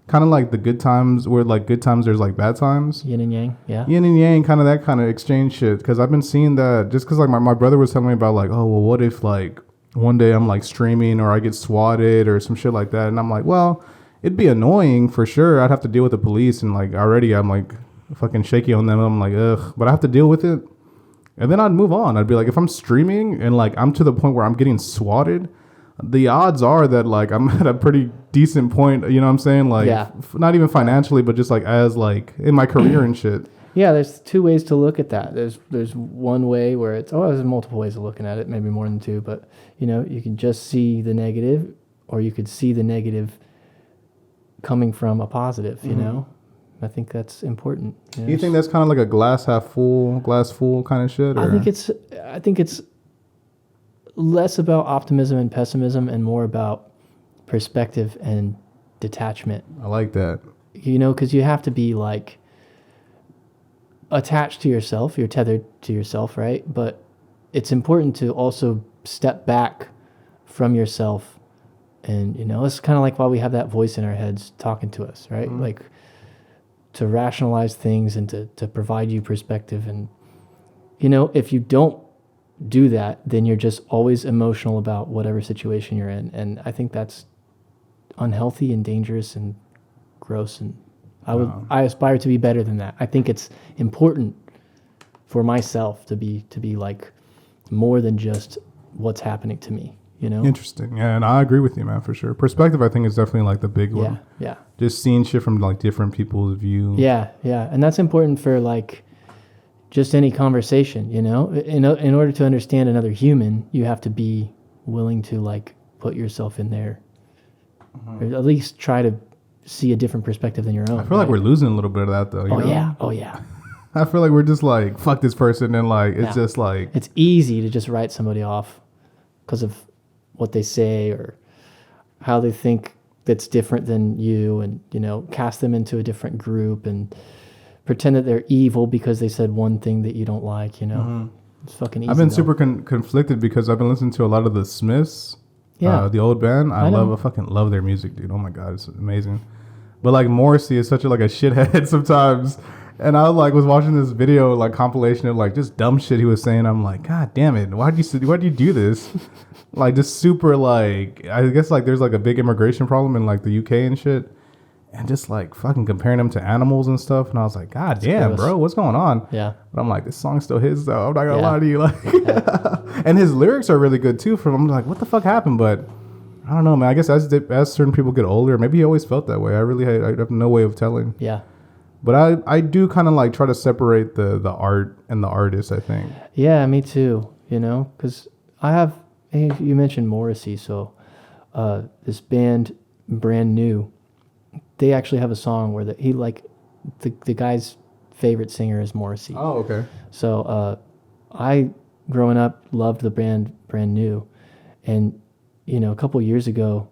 kind of like the good times where like good times there's like bad times. Yin and yang. Yeah. Yin and yang, kind of that kind of exchange shit. Because I've been seeing that just because like my brother was telling me about like, oh, well, what if like one day I'm like streaming or I get swatted or some shit like that. And I'm like, well, it'd be annoying for sure. I'd have to deal with the police. And like already I'm like fucking shaky on them. I'm like, ugh, but I have to deal with it. And then I'd move on. I'd be like, if I'm streaming and like I'm to the point where I'm getting swatted, the odds are that like I'm at a pretty decent point, you know what I'm saying? Like not even financially, but just like as like in my career and shit. Yeah, there's two ways to look at that. There's one way where it's there's multiple ways of looking at it, maybe more than two, but you know, you can just see the negative or you could see the negative coming from a positive, you know? I think that's important. You know? You think that's kind of like a glass half full, glass full kind of shit? Or? I think it's less about optimism and pessimism and more about perspective and detachment. I like that. You know, because you have to be like attached to yourself. You're tethered to yourself, right? But it's important to also step back from yourself. And, you know, it's kind of like why we have that voice in our heads talking to us, right? Like to rationalize things and to provide you perspective. And, you know, if you don't do that, then you're just always emotional about whatever situation you're in. And I think that's unhealthy and dangerous and gross. And I aspire to be better than that. I think it's important for myself to be like more than just what's happening to me, you know? Interesting. Yeah, and I agree with you, man, for sure. Perspective, I think, is definitely like the big one. Yeah. Just seeing shit from like different people's view. Yeah. And that's important for like just any conversation, you know? In order to understand another human, you have to be willing to like put yourself in there, or at least try to see a different perspective than your own. I feel like we're losing a little bit of that though. You know? Oh yeah. I feel like we're just like, fuck this person, and like it's just like it's easy to just write somebody off because of what they say or how they think that's different than you, and you know, cast them into a different group and pretend that they're evil because they said one thing that you don't like, you know. It's fucking easy. I've been though. super conflicted because I've been listening to a lot of the Smiths, the old band. I fucking love their music, dude. Oh my god, it's amazing. But like Morrissey is such a shithead sometimes. And I was watching this video compilation of just dumb shit he was saying. I'm like, God damn it, why'd you do this? Just super I guess there's a big immigration problem in the UK and shit, and just fucking comparing them to animals and stuff. And I was like, God damn, bro, what's going on? Yeah. But I'm like, this song's still his though. I'm not gonna lie to you, and his lyrics are really good too. I'm like, what the fuck happened? But I don't know, man. I guess as certain people get older, maybe he always felt that way. I have no way of telling. Yeah. But I do kind of try to separate the art and the artist, I think. Yeah, me too. You know, because you mentioned Morrissey, so this band, Brand New, they actually have a song where the guy's favorite singer is Morrissey. Oh, okay. So I, growing up, loved the band Brand New. And, you know, a couple years ago,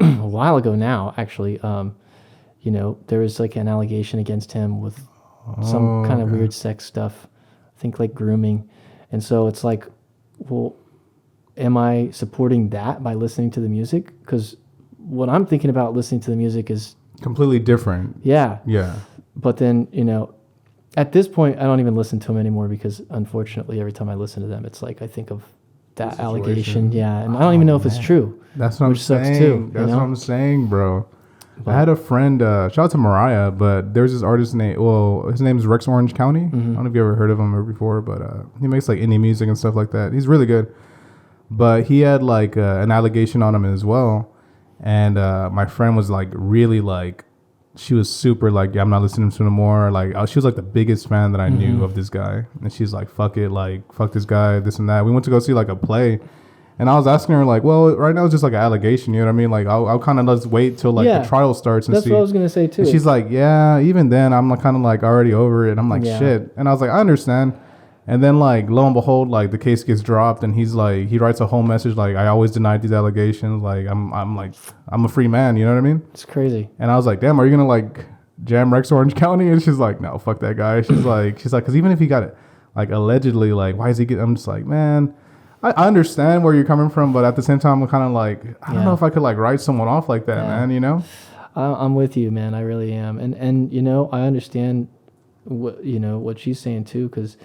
a while ago now, actually, you know, there was an allegation against him with some kind of weird sex stuff. I think grooming. And so it's well, am I supporting that by listening to the music? Because what I'm thinking about listening to the music is completely different. Yeah. Yeah. But then, you know, at this point, I don't even listen to them anymore because unfortunately, every time I listen to them, it's I think of that allegation. Yeah. And I don't even know if it's true. That's what I'm saying. Sucks too. That's what I'm saying, bro. But I had a friend, shout out to Mariah, but there's this artist his name is Rex Orange County. I don't know if you ever heard of him before, but he makes indie music and stuff like that. He's really good. But he had an allegation on him as well. And my friend was really she was super yeah, I'm not listening to him anymore. She was the biggest fan that I knew of this guy. And she's like, fuck it, fuck this guy, this and that. We went to go see a play. And I was asking her well, right now it's just an allegation, you know what I mean? I'll kind of just wait till the trial starts and see. That's what I was gonna say too. And she's like, yeah, even then I'm kind of already over it. I'm like, shit. And I was like, I understand. And then lo and behold, the case gets dropped, and he's he writes a whole message I always denied these allegations. I'm a free man, you know what I mean? It's crazy. And I was like, damn, are you gonna jam Rex Orange County? And she's like, no, fuck that guy. She's like, because even if he got it allegedly, why is he getting? I'm just like, man. I understand where you're coming from, but at the same time, I'm kind of I don't know if I could write someone off like that, man. You know? I'm with you, man. I really am, and you know, I understand what she's saying too, because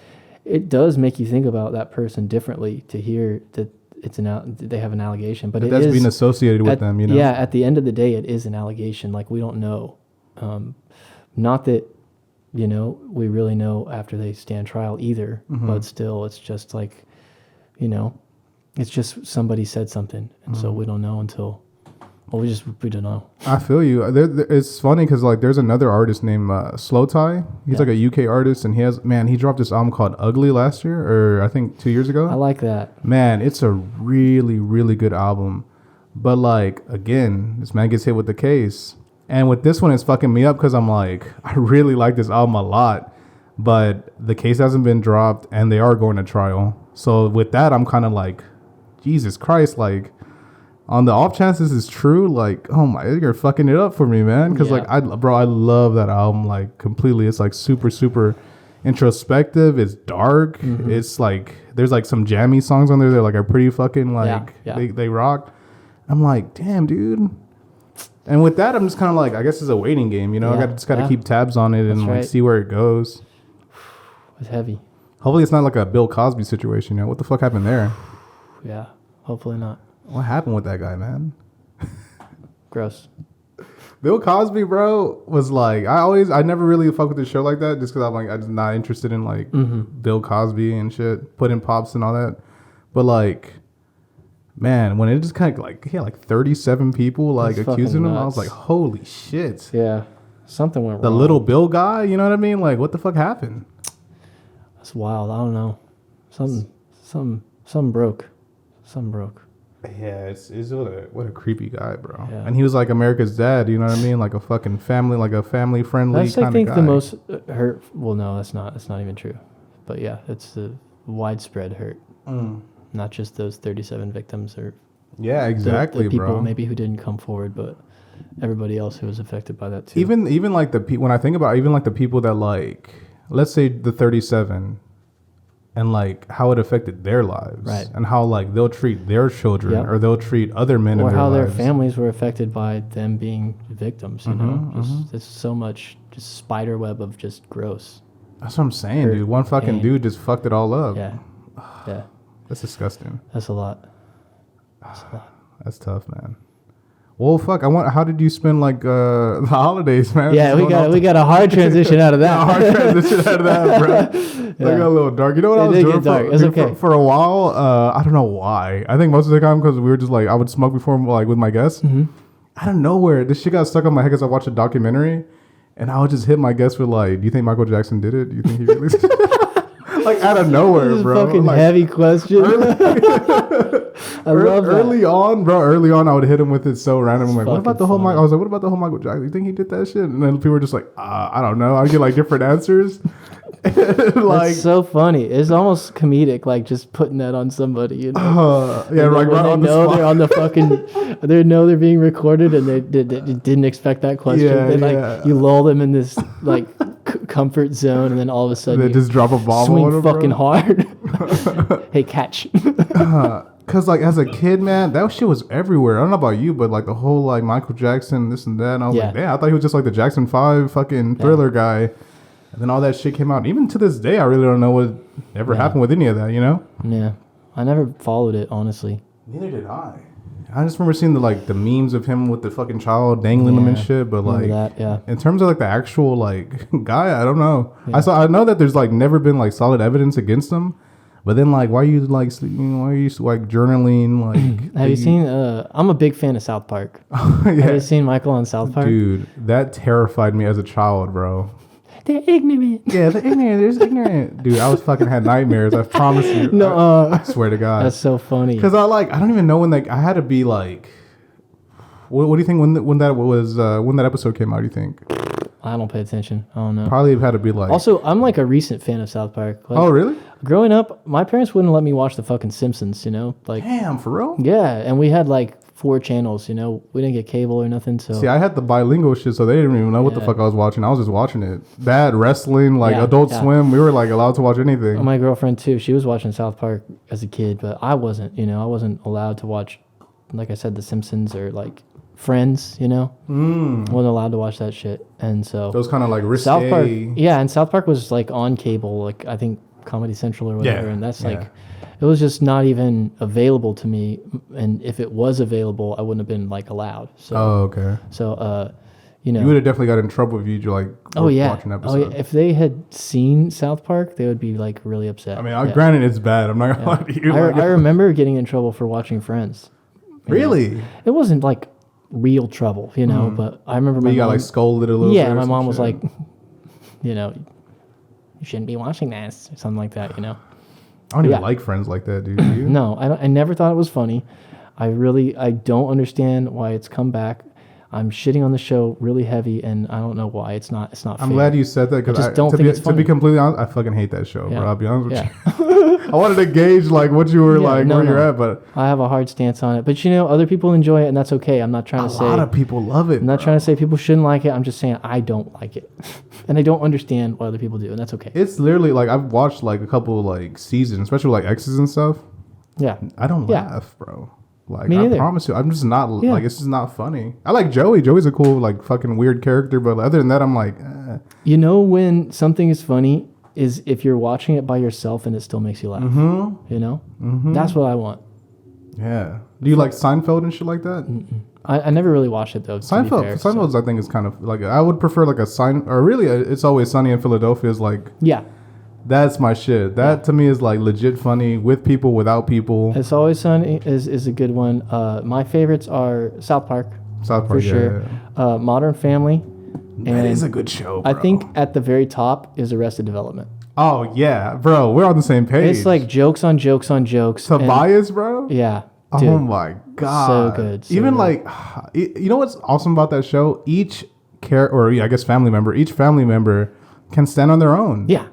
it does make you think about that person differently to hear that they have an allegation, but that's being associated with them. You know? Yeah. At the end of the day, it is an allegation. We don't know, not that we really know after they stand trial either, but still, it's just you know, it's just somebody said something, and so we don't know until, we don't know. I feel you. It's funny because there's another artist named Slow Tie. He's a UK artist, and he dropped this album called Ugly last year, or I think 2 years ago. I like that. Man, it's a really, really good album. But again, this man gets hit with the case, and with this one, it's fucking me up because I'm I really like this album a lot, but the case hasn't been dropped, and they are going to trial. So with that, I'm kind of Jesus Christ, on the off chance this is true, oh my, you're fucking it up for me, man. Because I love that album completely. It's super, super introspective. It's dark. It's there's some jammy songs on there that are pretty fucking they rock. I'm like, damn, dude. And with that, I'm just kind of I guess it's a waiting game, you know. I just got to keep tabs on it and see where it goes. It's heavy. Hopefully it's not a Bill Cosby situation, you know. What the fuck happened there? Yeah, hopefully not. What happened with that guy, man? Gross. Bill Cosby, bro, was I never really fuck with the show like that just because I'm just not interested in Bill Cosby and shit, Puddin' Pops and all that. But man, when it just kind of he had 37 people accusing him, I was like, holy shit. Yeah, something went wrong. The little Bill guy, you know what I mean? What the fuck happened? That's wild. I don't know. Something broke. Something broke. Yeah, it's what a creepy guy, bro. Yeah. And he was America's dad, you know what I mean? A fucking family, a family friendly kind of guy. That's I think the most hurt. Well, no, that's not even true. But yeah, it's the widespread hurt. Not just those 37 victims or exactly, the people bro. maybe who didn't come forward, but everybody else who was affected by that too. Even like when I think about even like the people that like, let's say the 37, and like how it affected their lives, Right. and how like they'll treat their children or they'll treat other men or in their how lives. their families were affected by them being victims. You know, just there's so much just spider web of just gross. That's what I'm saying, dude. One fucking dude just fucked it all up. Yeah, yeah, That's disgusting. that's a lot. That's a lot. That's tough, man. Well, fuck. How did you spend like the holidays, man? Yeah, we got a hard transition out of that. hard transition out of that, bro. They got a little dark. You know what I was doing for a while? I don't know why. I think most of the time because we were just like I would smoke before like with my guests. Out of nowhere, this shit got stuck on my head because I watched a documentary, and I would just hit my guests with like, "Do you think Michael Jackson did it? Do you think he really?" Like out of nowhere, This is bro. a fucking like, heavy question. I love that. Early on, I would hit him with it so random. I'm like, what about the whole funny. Michael? I was like, what about the whole Michael Jackson? You think he did that shit? And then people were just like, I don't know. I get like different answers. Like, It's so funny. It's almost comedic, like just putting that on somebody. You know? yeah, like right on the spot. They're on the fucking. They know they're being recorded, and they didn't expect that question. Yeah, they yeah. you lull them in this like comfort zone, and then all of a sudden They you just drop a bomb swing on him, fucking bro. hard. Hey, catch. Cause like as a kid, man, that shit was everywhere. I don't know about you, but like the whole like Michael Jackson, this and that. And I was like, damn, I thought he was just like the Jackson 5 fucking Thriller guy. And then all that shit came out. And even to this day, I really don't know what ever happened with any of that, you know? Yeah, I never followed it honestly. Neither did I. I just remember seeing the memes of him with the fucking child dangling him and shit. But like, in terms of like the actual like guy, I don't know. Yeah. I know that there's like never been like solid evidence against him. But then, like, why are you like journaling? Like, have you seen? I'm a big fan of South Park. Have you seen Michael on South Park? Dude, that terrified me as a child, bro. They're ignorant. Yeah, they're ignorant. They're just ignorant, dude. I was fucking had nightmares. I promise you. No, I swear to God. That's so funny. Because I don't even know when I had to be like. What do you think when that episode came out? Do you think? I don't pay attention. I don't know. Probably had to be like. Also, I'm like a recent fan of South Park. Like, oh, really? Growing up, my parents wouldn't let me watch the fucking Simpsons, you know? Like, damn, for real? Yeah, and we had like 4 channels, you know? We didn't get cable or nothing, so... See, I had the bilingual shit, so they didn't even know what the fuck I was watching. I was just watching it. Bad wrestling, like Adult Swim. We were like allowed to watch anything. My girlfriend, too, she was watching South Park as a kid, but I wasn't, you know? I wasn't allowed to watch, like I said, The Simpsons or like... Friends, you know, wasn't allowed to watch that shit, and so those kind of like risque. South Park, and South Park was like on cable, like I think Comedy Central or whatever, and that's like, it was just not even available to me, and if it was available, I wouldn't have been like allowed. So, okay. So, you know, you would have definitely got in trouble if you like watching episodes. If they had seen South Park, they would be like really upset. I mean, granted, it's bad. I'm not gonna lie to you. I remember getting in trouble for watching Friends. Really? It wasn't like real trouble, you know, but I remember my mom got like scolded a little bit. Yeah, my mom was like, you know, you shouldn't be watching this or something like that, you know. I don't even like Friends like that, dude. Do you? No, I never thought it was funny. I don't understand why it's come back. I'm shitting on the show really heavy, and I don't know why. It's not fair. I'm glad you said that because to be completely honest, I fucking hate that show, bro. I'll be honest with you. I wanted to gauge like what you were where you're at, but I have a hard stance on it. But you know, other people enjoy it, and that's okay. I'm not trying to say a lot of people love it. I'm not trying to say people shouldn't like it. I'm just saying I don't like it, and I don't understand what other people do, and that's okay. It's literally like I've watched like a couple like seasons, especially like exes and stuff. Yeah, I don't laugh, bro. Like Me neither. I promise you, I'm just not like it's just not funny. I like Joey. Joey's a cool like fucking weird character, but other than that, I'm like, You know when something is funny is if you're watching it by yourself and it still makes you laugh. You know, that's what I want. Yeah. Do you like Seinfeld and shit like that? I never really watched it though. Seinfeld's I think is kind of like I would prefer like It's Always Sunny in Philadelphia is like that's my shit. That to me is like legit funny with people, without people. It's Always Sunny is a good one. My favorites are South Park. For sure. Yeah. Modern Family. That is a good show, bro. I think at the very top is Arrested Development. Oh yeah, bro, we're on the same page. It's like jokes on jokes on jokes. Tobias, bro. Yeah. Dude, oh my god, so good. Even good. Like, you know what's awesome about that show? Each family member can stand on their own. Yeah.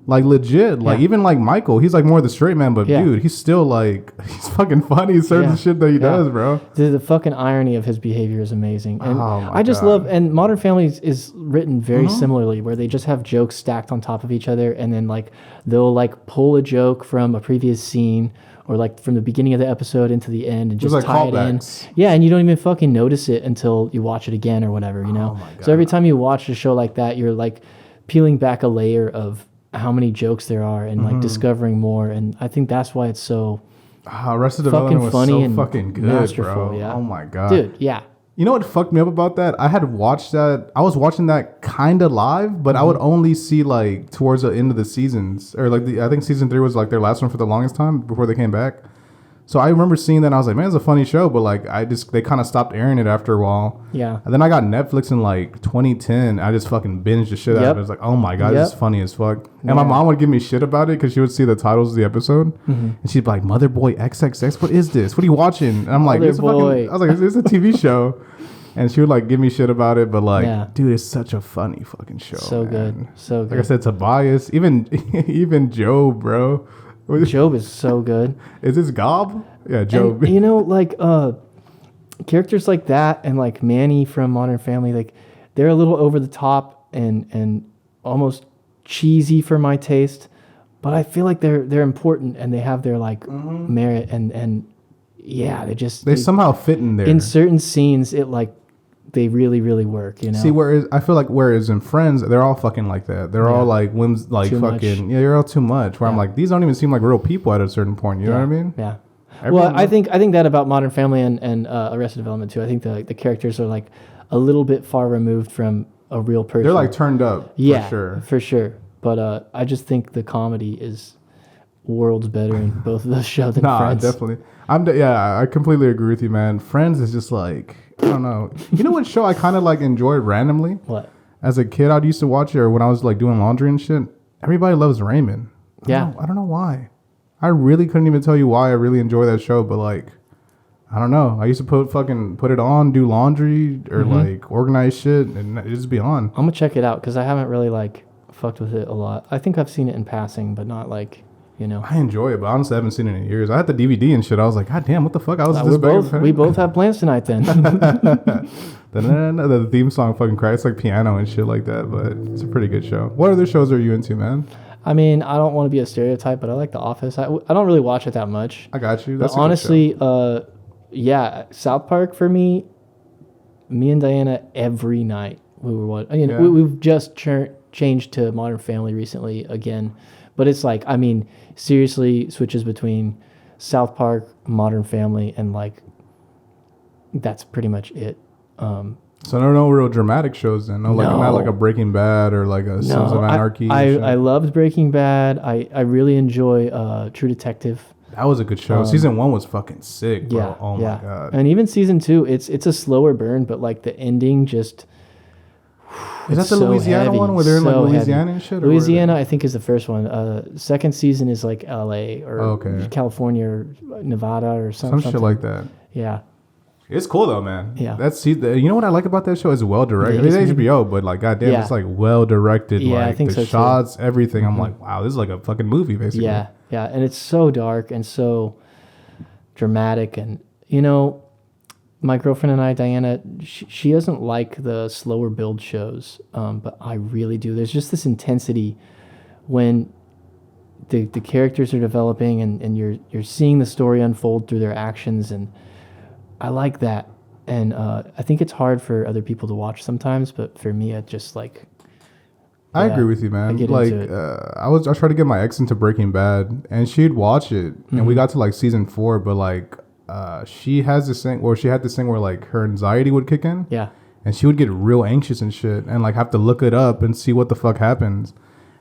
Like legit, like even like Michael, he's like more the straight man, but dude, he's still like he's fucking funny. Certain shit that he does, bro. The fucking irony of his behavior is amazing, and I just love. And Modern Family is written very similarly, where they just have jokes stacked on top of each other, and then like they'll like pull a joke from a previous scene or like from the beginning of the episode into the end and just like tie callbacks. It in. Yeah, and you don't even fucking notice it until you watch it again or whatever, you know. So every time you watch a show like that, you're like peeling back a layer of how many jokes there are and like discovering more, and I think that's why it's so Arrested Development was funny so and fucking good, masterful, bro. Yeah. Oh my god, dude, yeah. You know what fucked me up about that? I had watched that. I was watching that kind of live, but I would only see like towards the end of the seasons, or like I think season 3 was like their last one for the longest time before they came back. So I remember seeing that and I was like, man, it's a funny show, but like they kind of stopped airing it after a while. Yeah. And then I got Netflix in like 2010. I just fucking binged the shit out of it. I was like, oh my god, this is funny as fuck. And my mom would give me shit about it because she would see the titles of the episode, and she'd be like, Mother Boy XXX, what is this? What are you watching? And I'm like, I was like, it's a TV show. And she would like give me shit about it, but like, dude, it's such a funny fucking show. So good, so good. Like I said, Tobias, even Job, bro. Job is so good. Is this Gob? Yeah, Job. And, you know, like characters like that, and like Manny from Modern Family, like they're a little over the top and almost cheesy for my taste, but I feel like they're important and they have their like merit and yeah, they somehow fit in there. In certain scenes, it like they really, really work, you know. See, whereas in Friends, they're all fucking like that. They're all like whims, like too fucking much. Yeah, you're all too much. Where I'm like, these don't even seem like real people at a certain point. You know what I mean? Yeah. Well, I think that about Modern Family and Arrested Development too. I think the characters are like a little bit far removed from a real person. They're like turned up. Yeah, for sure. But I just think the comedy is worlds better in both of those shows than Friends. Definitely. I completely agree with you, man. Friends is just like, I don't know. You know what show I kind of like enjoyed randomly? What? As a kid, I used to watch it, or when I was like doing laundry and shit. Everybody Loves Raymond. I don't know why. I really couldn't even tell you why I really enjoy that show, but like, I don't know. I used to put it on, do laundry or like organize shit, and it just be on. I'm gonna check it out because I haven't really like fucked with it a lot. I think I've seen it in passing, but not like, you know. I enjoy it, but honestly, I haven't seen it in years. I had the DVD and shit. I was like, God damn, what the fuck? I was we both have plans tonight then. The theme song fucking cracks like piano and shit like that, but it's a pretty good show. What other shows are you into, man? I mean, I don't want to be a stereotype, but I like The Office. I don't really watch it that much. I got you. That's but honestly, South Park for me and Diana every night we were watching. You know, we've just changed to Modern Family recently again, but it's like, I mean, seriously switches between South Park, Modern Family, and like that's pretty much it. So no real dramatic shows then? Not like a Breaking Bad or like a Sons of Anarchy? I loved Breaking Bad. I really enjoy True Detective. That was a good show. Season 1 was fucking sick, bro. My God. And even Season 2, it's a slower burn, but like the ending just... Is that the Louisiana one where they're in like Louisiana and shit? Louisiana, I think, is the first one. Second season is like LA or California or Nevada or something. Some shit like that. Yeah. It's cool though, man. Yeah. You know what I like about that show is well directed. It's HBO, but like goddamn, it's like well directed. Yeah, like I think the shots, everything. I'm like, wow, this is like a fucking movie, basically. Yeah, yeah, and it's so dark and so dramatic, and you know, my girlfriend and I, Diana, she doesn't like the slower build shows, but I really do. There's just this intensity when the characters are developing and you're seeing the story unfold through their actions, and I like that. And I think it's hard for other people to watch sometimes, but for me, it just like... I agree with you, man. Like, I tried to get my ex into Breaking Bad, and she'd watch it, and we got to like season 4, but like, she had this thing where like her anxiety would kick in. Yeah. And she would get real anxious and shit, and like have to look it up and see what the fuck happens.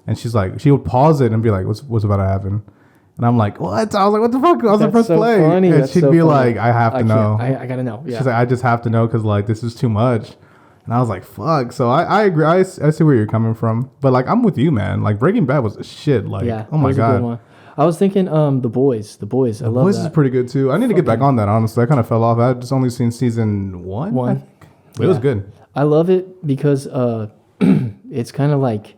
And she's like, she would pause it and be like, what's about to happen? And I'm like, what? I was like, what the fuck? I was like, press play. Funny. And she'd be like, I have to know. I gotta know. Yeah. She's like, I just have to know because like this is too much. And I was like, fuck. So I agree. I see where you're coming from. But like, I'm with you, man. Like Breaking Bad was a shit. Like, oh my God. A good one. I was thinking The Boys. I love that. The Boys is pretty good too. I need to get back on that, honestly. I kind of fell off. I just only seen season 1. But it was good. I love it because it's kind of like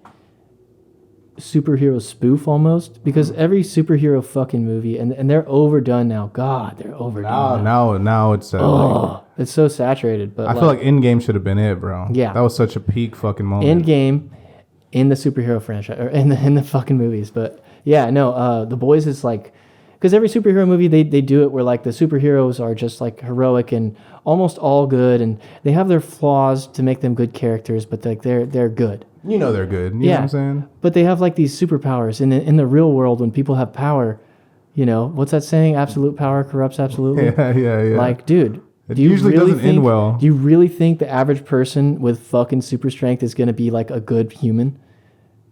superhero spoof almost, because every superhero fucking movie, and they're overdone now. God, they're overdone. Now it's It's so saturated. But I feel like Endgame should have been it, bro. Yeah. That was such a peak fucking moment. Endgame in the superhero franchise or in the fucking movies. But yeah, no, The Boys is like, because every superhero movie they do it where like the superheroes are just like heroic and almost all good, and they have their flaws to make them good characters, but like they're good. You know they're good. You know what I'm saying? But they have like these superpowers, and in the real world, when people have power, you know what's that saying? Absolute power corrupts absolutely. Yeah. Like, dude, It usually doesn't end well. Do you really think the average person with fucking super strength is going to be like a good human?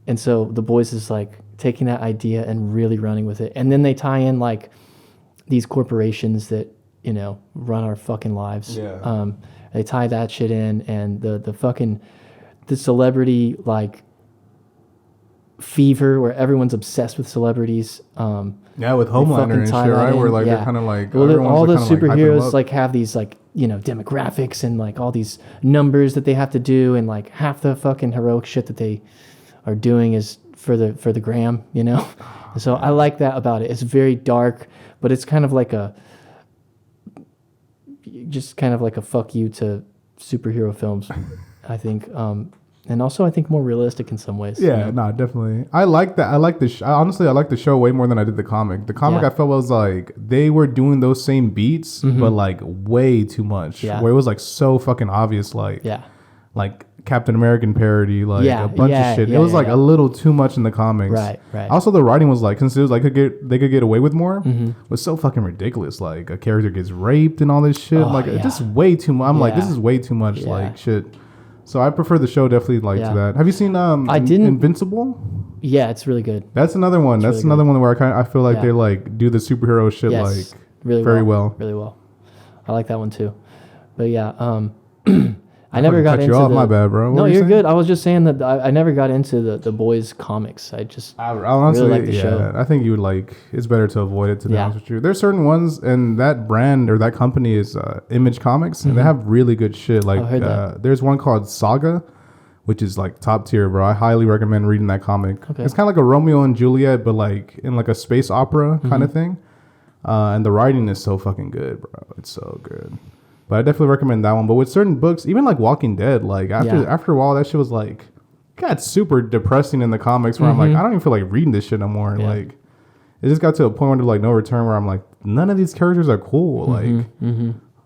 And so The Boys is like taking that idea and really running with it. And then they tie in like these corporations that, you know, run our fucking lives. Yeah. They tie that shit in, and the celebrity like fever where everyone's obsessed with celebrities. Yeah, with Homelander and shit, right? Where like they're kind of like, well, all the superheroes like like have these like, you know, demographics and like all these numbers that they have to do, and like half the fucking heroic shit that they are doing is for the gram, you know. And so I like that about it. It's very dark, but it's kind of like a fuck you to superhero films, I think. And also, I think more realistic in some ways. Yeah, no, definitely. I like that. I like the honestly, I like the show way more than I did the comic. The comic, I felt was like they were doing those same beats, but like way too much. Yeah. Where it was like so fucking obvious, like Captain American parody, like a bunch of shit. It was like a little too much in the comics. Right. Also, the writing was like, since it was like they could get away with more, was so fucking ridiculous. Like a character gets raped and all this shit. Just way too much. I'm like, this is way too much. Like shit. So I prefer the show definitely to that. Have you seen Invincible? Yeah, it's really good. That's another one. That's another one where I feel like they like do the superhero shit like really very Really well. I like that one too. But yeah, I never got into my bad, bro. No, you're good. I was just saying that I never got into the Boys comics. I honestly really like the show. I think you would like. It's better to avoid it. To be honest with you, there's certain ones, and that brand or that company is Image Comics, and they have really good shit. Like there's one called Saga, which is like top tier, bro. I highly recommend reading that comic. Okay. It's kind of like a Romeo and Juliet, but like in like a space opera kind of thing. And the writing is so fucking good, bro. It's so good. But I definitely recommend that one. But with certain books, even like Walking Dead, like after a while, that shit was like got super depressing in the comics. Where I'm like, I don't even feel like reading this shit no more. Yeah. Like, it just got to a point of like no return where I'm like, none of these characters are cool. Like,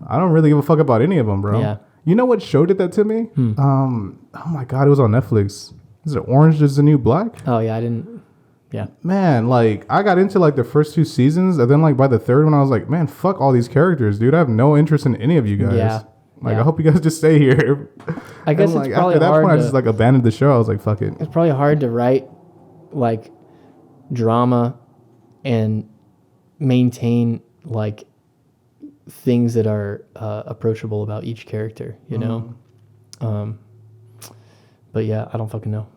I don't really give a fuck about any of them, bro. Yeah. You know what show did that to me? Oh my god, it was on Netflix. Is it Orange Is the New Black? Oh yeah, I didn't. Yeah. Man, like, I got into, like, the first 2 seasons, and then, like, by the third one, I was like, man, fuck all these characters, dude. I have no interest in any of you guys. Yeah. Like, I hope you guys just stay here. I guess it's probably after that hard point, I just, like, abandoned the show. I was like, fuck it. It's probably hard to write, like, drama and maintain, like, things that are approachable about each character, you know? But, yeah, I don't fucking know.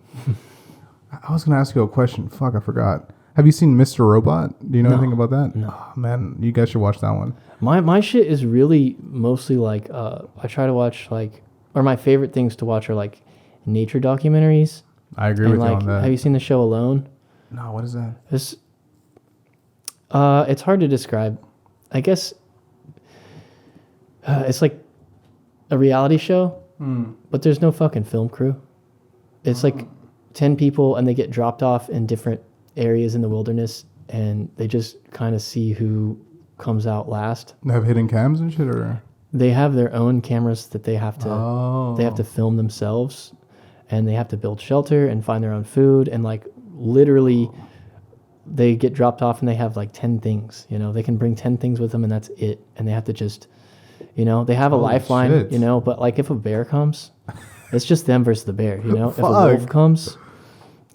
I was going to ask you a question. Fuck, I forgot. Have you seen Mr. Robot? Do you know anything about that? No. Oh, man, you guys should watch that one. My shit is really mostly like, I try to watch like, or my favorite things to watch are like nature documentaries. I agree with you on that. Have you seen the show Alone? No, what is that? It's hard to describe. I guess it's like a reality show, but there's no fucking film crew. It's like 10 people, and they get dropped off in different areas in the wilderness, and they just kind of see who comes out last. They have hidden cams and shit, or they have their own cameras that they have to film themselves, and they have to build shelter and find their own food, and like literally they get dropped off and they have like 10 things, you know, they can bring 10 things with them, and that's it, and they have to just, you know, they have a lifeline, shit. You know, but like if a bear comes, it's just them versus the bear, you know. If a wolf comes,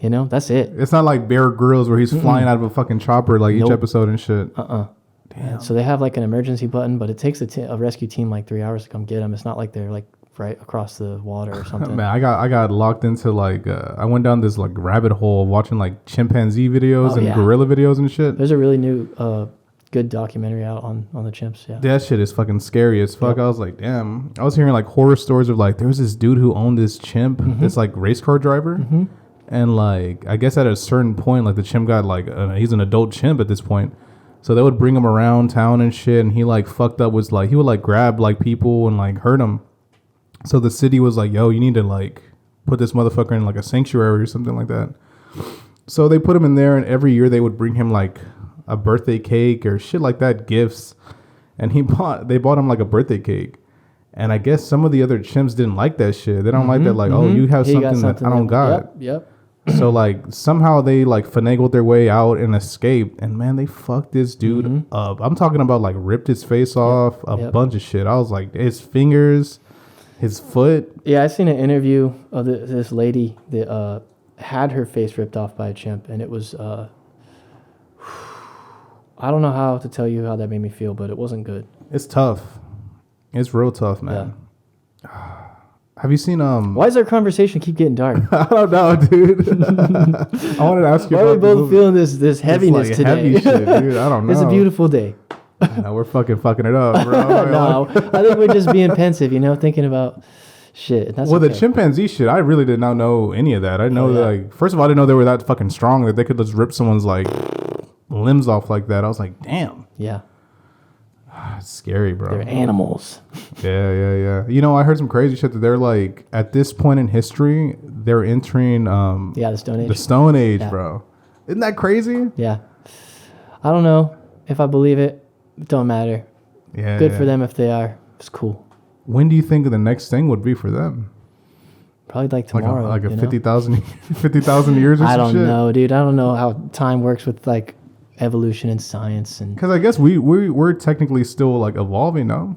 you know, that's it. It's not like Bear Grylls where he's flying out of a fucking chopper like each episode and shit. Damn. So they have like an emergency button, but it takes a rescue team like 3 hours to come get them. It's not like they're like right across the water or something. Man, I got locked into like I went down this like rabbit hole watching like chimpanzee videos and gorilla videos and shit. There's a really new good documentary out on the chimps. Yeah, that shit is fucking scary as fuck. Yep. I was like, damn. I was hearing like horror stories of like there was this dude who owned this chimp, this like race car driver. And like, I guess at a certain point, like the chimp got like, he's an adult chimp at this point. So they would bring him around town and shit. And he like fucked up was like, he would like grab like people and like hurt them. So the city was like, yo, you need to like put this motherfucker in like a sanctuary or something like that. So they put him in there, and every year they would bring him like a birthday cake or shit like that, gifts. And they bought him like a birthday cake. And I guess some of the other chimps didn't like that shit. They don't like that, like, oh, you have something that I don't got. Yep. So like somehow they like finagled their way out and escaped. And man, they fucked this dude up. I'm talking about like ripped his face off, a bunch of shit. I was like, his fingers, his foot. Yeah, I seen an interview of this lady that had her face ripped off by a chimp, and it was I don't know how to tell you how that made me feel, but it wasn't good. It's tough. It's real tough, man. Yeah. Have you seen Why does our conversation keep getting dark? I don't know, dude. I wanted to ask you. Why are we both feeling this heaviness today? Heavy shit, dude. I don't know. It's a beautiful day. No, we're fucking it up, bro. No, I think we're just being pensive, thinking about shit. That's the chimpanzee shit, I really did not know any of that. I know that, like, first of all, I didn't know they were that fucking strong that they could just rip someone's like limbs off like that. I was like, damn. Yeah. It's scary, bro. They're animals. Yeah. I heard some crazy shit that they're like, at this point in history, they're entering the Stone Age. The Stone Age, bro. Isn't that crazy? Yeah. I don't know if I believe it. It don't matter. Yeah. Good for them if they are. It's cool. When do you think the next thing would be for them? Probably like tomorrow. Like a 50,000 years or something? I don't know, dude. I don't know how time works with like evolution and science, and because I guess we're technically still like evolving now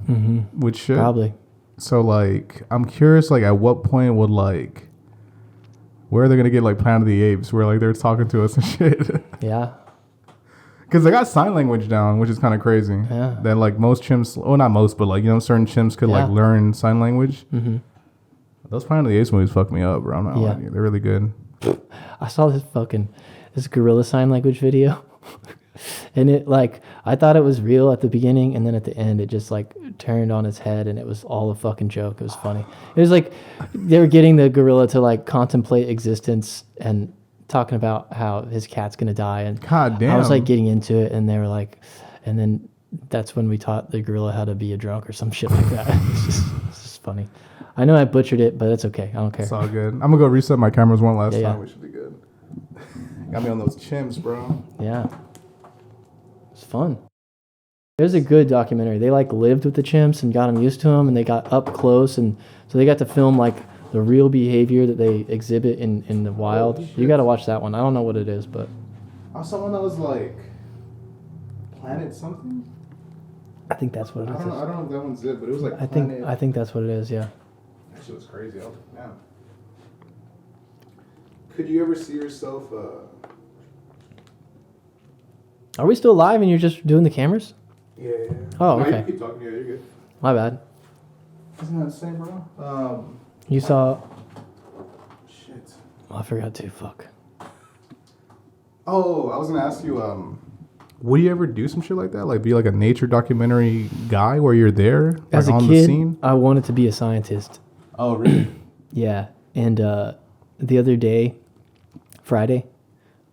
with shit. Probably. So like I'm curious, like at what point would like where are they gonna get like Planet of the Apes where like they're talking to us and shit? Yeah. Because they got sign language down, which is kind of crazy. Yeah. That like most chimps, well not most, but like certain chimps could like learn sign language. Mm-hmm. Those Planet of the Apes movies fuck me up, bro. I'm not lying to you. They're really good. I saw this gorilla sign language video. And it like I thought it was real at the beginning, and then at the end it just like turned on its head, and it was all a fucking joke. It was funny. It was like they were getting the gorilla to like contemplate existence and talking about how his cat's gonna die, and God damn. I was like getting into it, and they were like, and then that's when we taught the gorilla how to be a drunk or some shit like that. It's just funny. I know I butchered it, but it's okay. I don't care. It's all good. I'm gonna go reset my cameras one last time. We should be good. Got me on those chimps, bro. Yeah. It's fun. There's a good documentary. They like lived with the chimps and got them used to them, and they got up close, and so they got to film like the real behavior that they exhibit in the wild. You got to watch that one. I don't know what it is, but I saw one that was like Planet something. I think that's what it is. I don't know if that one's it, but it was like I think that's what it is. Yeah. That shit was crazy. I was like, man. Could you ever see yourself? Are we still live and you're just doing the cameras? Yeah. Oh, okay. No, you keep talking. Yeah, you're good. My bad. Isn't that insane, bro? You saw. Shit. Oh, I forgot to. Fuck. Oh, I was gonna ask you. Would you ever do some shit like that? Like be like a nature documentary guy where you're there, like as a on kid, the scene? I wanted to be a scientist. Oh, really? Yeah, and the other day, Friday,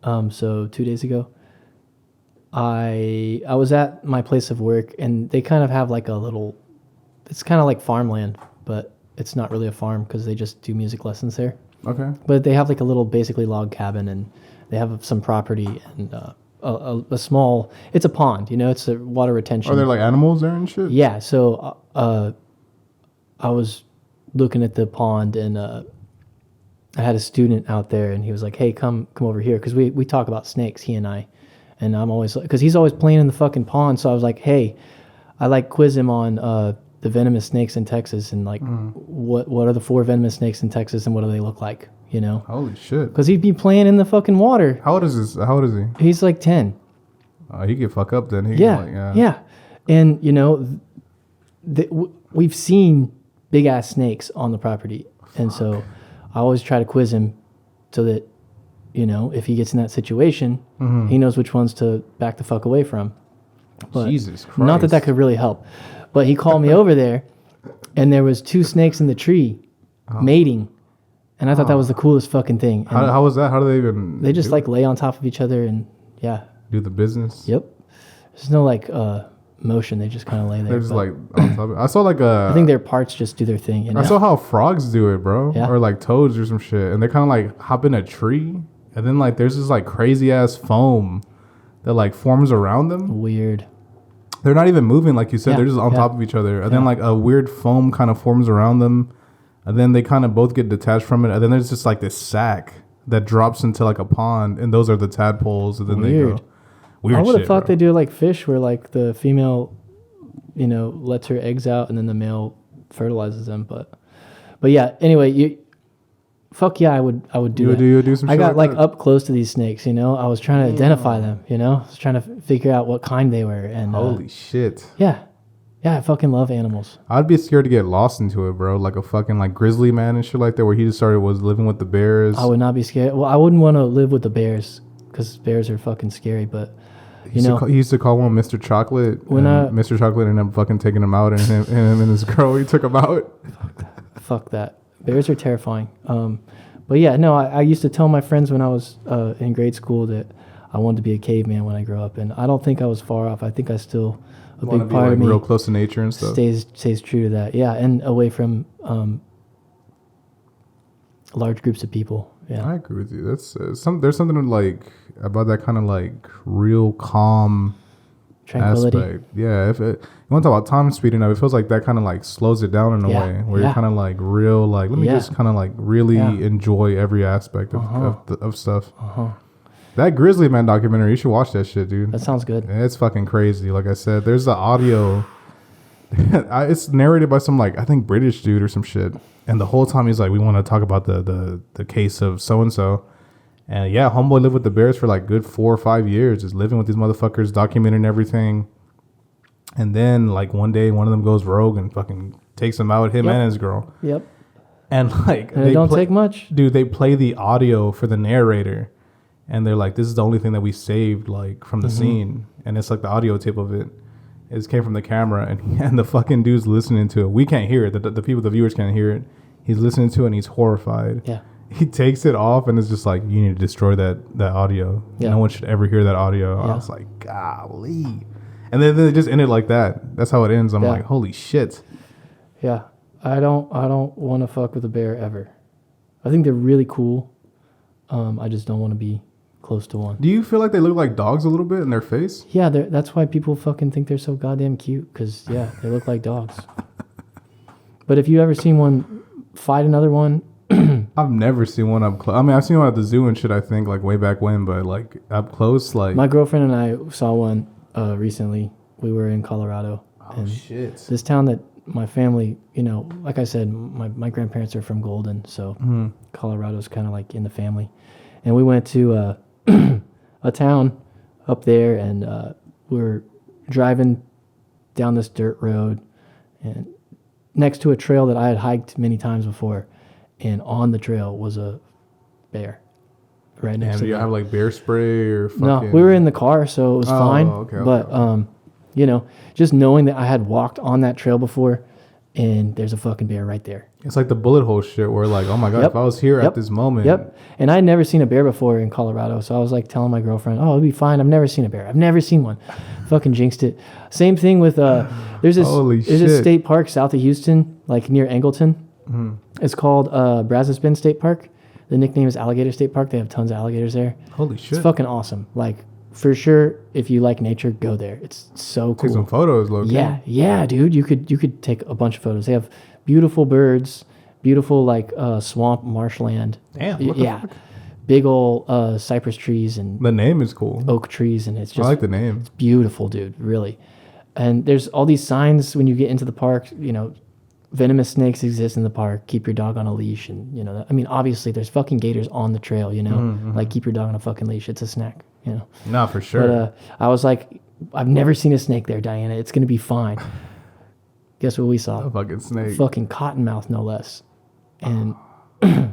so 2 days ago, I was at my place of work, and they kind of have like a little, it's kind of like farmland, but it's not really a farm because they just do music lessons there. Okay. But they have like a little basically log cabin, and they have some property and a small, it's a pond, it's a water retention. Are there like animals there and shit? Yeah, so I was looking at the pond, and I had a student out there, and he was like, hey, come over here, because we talk about snakes, he and I. And I'm always, because he's always playing in the fucking pond, so I was like, hey, I like quiz him on the venomous snakes in Texas, and like, what are the 4 venomous snakes in Texas, and what do they look like, Holy shit. Because he'd be playing in the fucking water. How old is he? He's like 10. He could fuck up then. Yeah. And, we've seen big-ass snakes on the property, and so I always try to quiz him so that, if he gets in that situation, he knows which ones to back the fuck away from. But Jesus Christ. Not that could really help. But he called me over there, and there was 2 snakes in the tree mating. And I thought that was the coolest fucking thing. How was that? How do they even? They just like lay on top of each other and do the business. Yep. There's no like motion. They just kind of lay there. They're just like on top of it. I saw like I think their parts just do their thing. You know? I saw how frogs do it, bro. Yeah. Or like toads or some shit. And they kind of like hop in a tree. And then like there's this like crazy ass foam that like forms around them. Weird. They're not even moving like you said. Yeah. They're just on top of each other. And then like a weird foam kind of forms around them. And then they kind of both get detached from it. And then there's just like this sack that drops into like a pond. And those are the tadpoles. And then they go. Weird. I would have thought bro. they do like fish where like the female, lets her eggs out and then the male fertilizes them. But yeah, anyway, I would do that. You would do some I shit got like that? up close to these snakes, I was trying to identify them, I was trying to figure out what kind they were. And Holy shit. Yeah, I fucking love animals. I'd be scared to get lost into it, bro. Like a fucking like grizzly man and shit like that, where he just was living with the bears. I would not be scared. Well, I wouldn't want to live with the bears because bears are fucking scary. But he used to call one Mr. Chocolate. When Mr. Chocolate ended up fucking taking him out, and him and his girl, he took him out. Fuck that. Bears are terrifying. But yeah, no, I used to tell my friends when I was in grade school that I wanted to be a caveman when I grow up, and I don't think I was far off. I think I still a big part of me real close to nature and stuff. Stays true to that. Yeah, and away from large groups of people. Yeah, I agree with you. That's there's something like about that kind of like real calm tranquility. Aspect. Yeah, you want to talk about time speeding up, it feels like that kind of like slows it down in a way where you're kind of like real, like let me just kind of like really enjoy every aspect of stuff. That Grizzly Man documentary, you should watch that shit, dude. That sounds good. It's fucking crazy. Like I said, there's the audio. It's narrated by some like I think British dude or some shit, and the whole time he's like, we want to talk about the case of so and so. And yeah, homeboy lived with the bears for like good 4 or 5 years, just living with these motherfuckers, documenting everything. And then like one day, one of them goes rogue and fucking takes him out, him and his girl. Yep. And like, and it don't take much, dude. They play the audio for the narrator, and they're like, "This is the only thing that we saved, like from the scene." And it's like the audio tape of it. It came from the camera, and the fucking dude's listening to it. We can't hear it. The people, the viewers can't hear it. He's listening to it, and he's horrified. Yeah. He takes it off and it's just like, you need to destroy that audio. Yeah. No one should ever hear that audio. Yeah. I was like, golly. And then they just ended like that. That's how it ends. I'm like, holy shit. Yeah. I don't want to fuck with a bear ever. I think they're really cool. I just don't want to be close to one. Do you feel like they look like dogs a little bit in their face? Yeah, that's why people fucking think they're so goddamn cute. Because, they look like dogs. But if you ever seen one fight another one, I've never seen one up close. I mean, I've seen one at the zoo and shit, I think, like way back when, but like up close, like. My girlfriend and I saw one recently. We were in Colorado. Oh, shit. This town that my family, like I said, my grandparents are from Golden, so Colorado's kind of like in the family. And we went to a town up there, and we were driving down this dirt road and next to a trail that I had hiked many times before. And on the trail was a bear right next to me. Do you have like bear spray or fucking... No, we were in the car, so it was fine. Okay, but, just knowing that I had walked on that trail before and there's a fucking bear right there. It's like the bullet hole shit where like, oh my God, if I was here at this moment. Yep. And I had never seen a bear before in Colorado. So I was like telling my girlfriend, oh, it'll be fine. I've never seen a bear. I've never seen one. Fucking jinxed it. Same thing with, there's this state park south of Houston, like near Angleton. Mm-hmm. It's called Brazos Bend State Park. The nickname is Alligator State Park. They have tons of alligators there. Holy shit. It's fucking awesome. Like, for sure, if you like nature, go there. It's so cool. Take some photos, low-key. Yeah, dude. You could take a bunch of photos. They have beautiful birds, beautiful like swamp marshland. Damn. Yeah. Big old cypress trees and the name is cool. Oak trees, and it's just I like the name. It's beautiful, dude. Really. And there's all these signs when you get into the park. Venomous snakes exist in the park. Keep your dog on a leash, and I mean, obviously, there's fucking gators on the trail. Like keep your dog on a fucking leash. It's a snack. No, for sure. But I was like, I've never seen a snake there, Diana. It's gonna be fine. Guess what we saw? A fucking snake. Fucking cottonmouth, no less. And I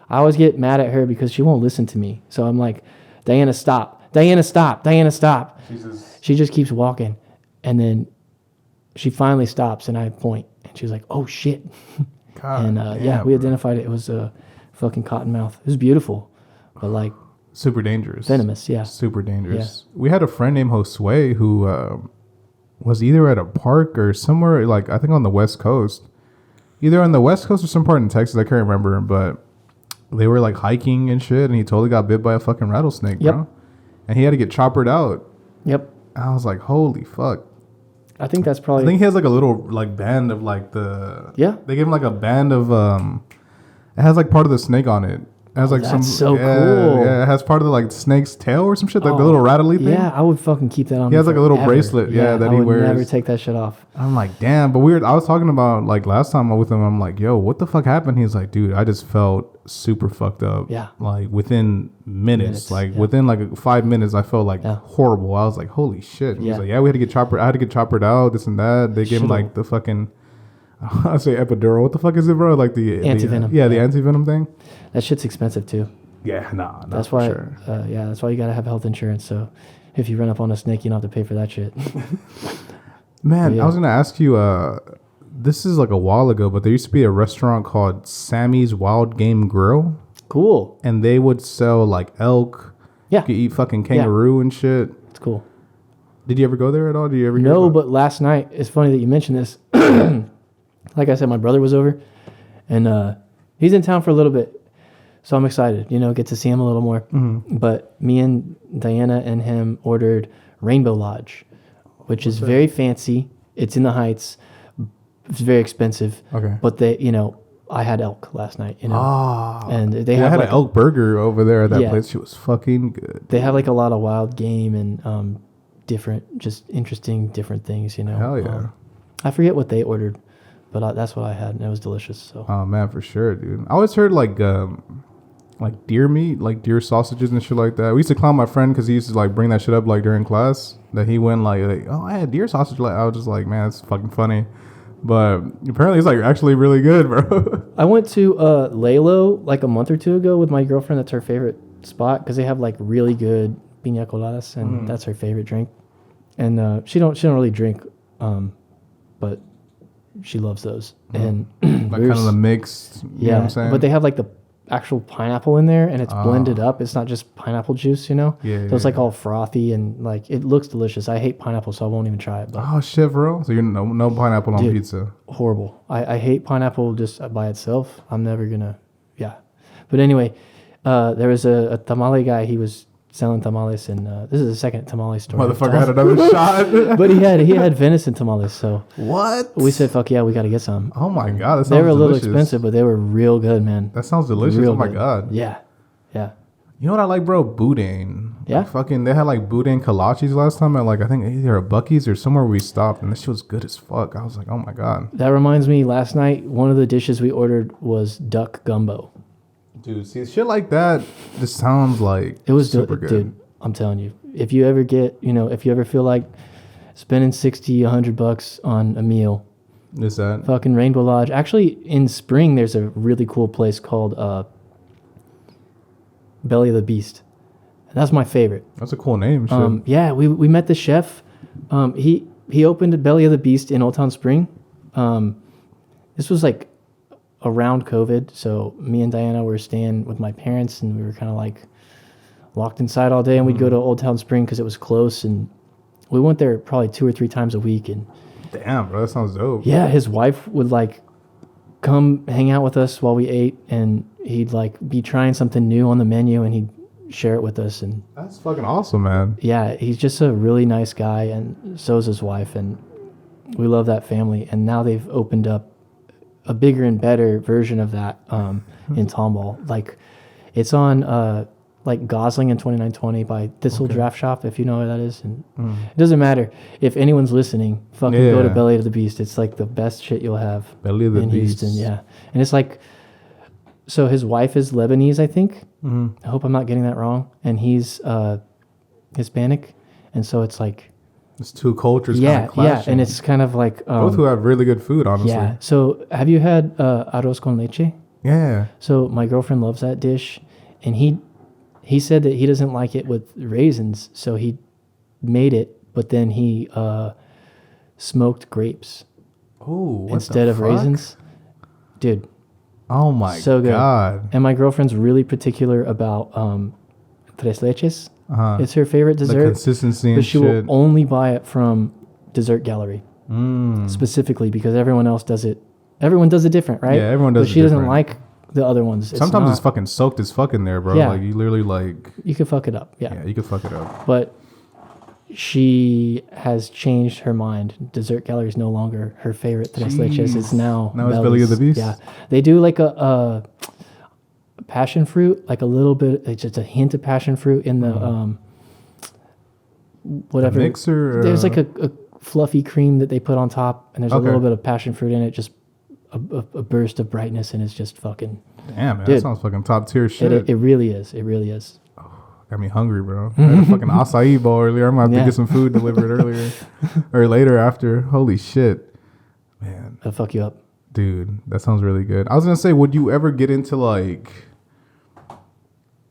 always get mad at her because she won't listen to me. So I'm like, Diana, stop. Diana, stop. Diana, stop. Jesus. She just keeps walking, and then she finally stops, and I point. And she was like, oh, shit. God and, damn, we identified it. It was fucking cottonmouth. It was beautiful, but like Super dangerous. venomous. Yeah. Super dangerous. We had a friend named Josue who was either at a park or somewhere, like, I think on the West Coast. Either on the West Coast or some part in Texas. I can't remember. But they were, like, hiking and shit. And he totally got bit by a fucking rattlesnake, bro. And he had to get choppered out. Yep. I was like, holy fuck. I think that's probably. I think he has, like, a little, like, band of, like, the... Yeah. They gave him, like, a band of... It has, like, part of the snake on it. It has like that's some so yeah, cool. Yeah, it has part of the like snake's tail or some shit, like the little rattly thing. Yeah, I would fucking keep that on. He has like a little bracelet, that I he would wears. never take that shit off. I'm like, damn, but weird. I was talking about like last time I was with him. I'm like, yo, what the fuck happened? He's like, dude, I just felt super fucked up. Yeah. Like within minutes within like 5 minutes, I felt like horrible. I was like, holy shit. And he's like, yeah, we had to get choppered. I had to get choppered out. This and that. They gave him like the fucking. I say epidural. What the fuck is it, bro? Like the anti-venom. The anti-venom thing. That shit's expensive too. Yeah, nah. That's why. Sure. That's why you gotta have health insurance. So if you run up on a snake, you don't have to pay for that shit. Man, I was gonna ask you. This is like a while ago, but there used to be a restaurant called Sammy's Wild Game Grill. Cool. And they would sell like elk. Yeah. You could eat fucking kangaroo and shit. It's cool. Did you ever go there at all? Did you ever? No, but last night it's funny that you mentioned this. Like I said, my brother was over, and he's in town for a little bit. So I'm excited, get to see him a little more. Mm-hmm. But me and Diana and him ordered Rainbow Lodge, which is very fancy. It's in the Heights. It's very expensive. Okay. But I had elk last night, and they had like an elk burger over there at that place. She was fucking good. They have like a lot of wild game and different, just interesting different things, Hell yeah. I forget what they ordered, but that's what I had, and it was delicious. So. Oh man, for sure, dude. I always heard like deer meat, like deer sausages and shit like that. We used to clown my friend because he used to like bring that shit up like during class. That he went like, oh, I had deer sausage. Like I was just like, man, it's fucking funny. But apparently it's like actually really good, bro. I went to Lalo like a month or two ago with my girlfriend. That's her favorite spot because they have like really good piña coladas, and that's her favorite drink. And she don't really drink, but she loves those. And like kind of the mixed. You know what I'm saying? But they have like the actual pineapple in there, and it's blended up. It's not just pineapple juice, so it's like all frothy and like it looks delicious. I hate pineapple, so I won't even try it. But oh shit, bro! So you're no pineapple on pizza? Horrible. I hate pineapple just by itself. I'm never gonna. Yeah, but anyway, there was a tamale guy. He was selling tamales, and this is the second tamale store. Motherfucker had another shot. But he had venison tamales. So what? We said, "Fuck yeah, we got to get some." Oh my god, that sounds they were a little delicious. expensive, but they were real good, man. That sounds delicious. Real oh my good. god. Yeah. You know what I like, bro? Boudin. Yeah. Like fucking, they had like boudin kolaches last time at like I think either a Buc-ee's or somewhere we stopped, and this shit was good as fuck. I was like, oh my god. That reminds me, last night one of the dishes we ordered was duck gumbo. Dude, see shit like that just sounds like it was super good. Dude, I'm telling you, if you ever get, if you ever feel like spending $60-$100 on a meal, is that fucking Rainbow Lodge? Actually, in spring there's a really cool place called Belly of the Beast. And that's my favorite. That's a cool name. Shit. Yeah, we met the chef. He opened Belly of the Beast in Old Town Spring. This was like around COVID, so me and Diana were staying with my parents, and we were kind of like locked inside all day, and we'd go to Old Town Spring because it was close, and we went there probably 2 or 3 times a week. And damn, bro, that sounds dope. Yeah, his wife would like come hang out with us while we ate, and he'd like be trying something new on the menu, and he'd share it with us. And that's fucking awesome, man. Yeah, he's just a really nice guy, and so is his wife, and we love that family. And now they've opened up a bigger and better version of that in Tomball. Like it's on like Gosling in 2920 by Thistle Draft Shop, if you know where that is. And it doesn't matter if anyone's listening, fucking go to Belly of the Beast. It's like the best shit you'll have Belly of the in Beast. Houston. Yeah, and it's like, so his wife is Lebanese, I think. I hope I'm not getting that wrong. And he's Hispanic, and so it's like it's two cultures. Yeah, and it's kind of like both who have really good food, honestly. Yeah. So have you had arroz con leche? Yeah. So my girlfriend loves that dish, and he said that he doesn't like it with raisins, so he made it, but then he smoked grapes instead of raisins. Dude, Oh my So good. God. And my girlfriend's really particular about tres leches. Uh-huh. It's her favorite The dessert. consistency But and she shit. will only buy it from Dessert Gallery specifically because everyone else does it. Everyone does it different, right? Yeah, everyone does But it she doesn't different. like the other ones. Sometimes not, it's fucking soaked as fuck in there, bro. Yeah. Like you literally like. you can fuck it up. Yeah. Yeah, you could fuck it up. But she has changed her mind. Dessert Gallery is no longer her favorite tres leches. It's now Now it's Belly of the Beast? Yeah, they do like a passion fruit, like a little bit, like just a hint of passion fruit in the whatever A mixer. There's like a fluffy cream that they put on top, and there's a Okay. little bit of passion fruit in it. Just a burst of brightness, and it's just fucking. Damn, man, Dude. that sounds fucking top tier shit. It really is. It really is. Got me hungry, bro. I had a fucking acai bowl earlier. I'm gonna have to Yeah. get some food delivered earlier or later after. Holy shit, man, That'll fuck you up. dude, that sounds really good. I was gonna say, would you ever get into like,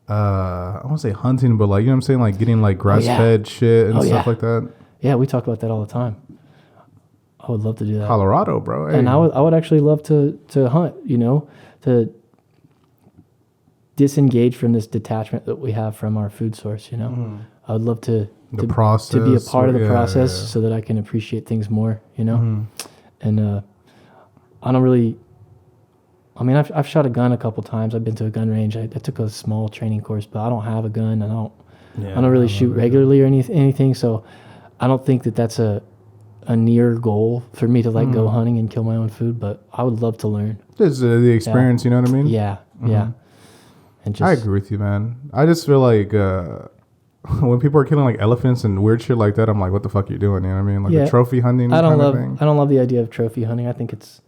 I won't say hunting, but like, you know what I'm saying, like getting like grass fed shit and stuff like that. Yeah, we talk about that all the time. I would love to do that. Colorado, bro. Hey. And I would actually love to hunt, you know, to disengage from this detachment that we have from our food source, you know. I would love to The process, to be a part of the yeah, process yeah. so that I can appreciate things more, you know. And I don't really, I mean, I've shot a gun a couple times. I've been to a gun range. I took a small training course, but I don't have a gun. I don't really shoot regularly or anything. So I don't think that that's a near goal for me to like go hunting and kill my own food, but I would love to learn. Just the experience, you know what I mean? Yeah, yeah. And just I agree with you, man. I just feel like when people are killing like elephants and weird shit like that, I'm like, what the fuck are you doing? You know what I mean? Like Yeah. the trophy hunting I don't kind love of thing. I don't love the idea of trophy hunting. I think it's,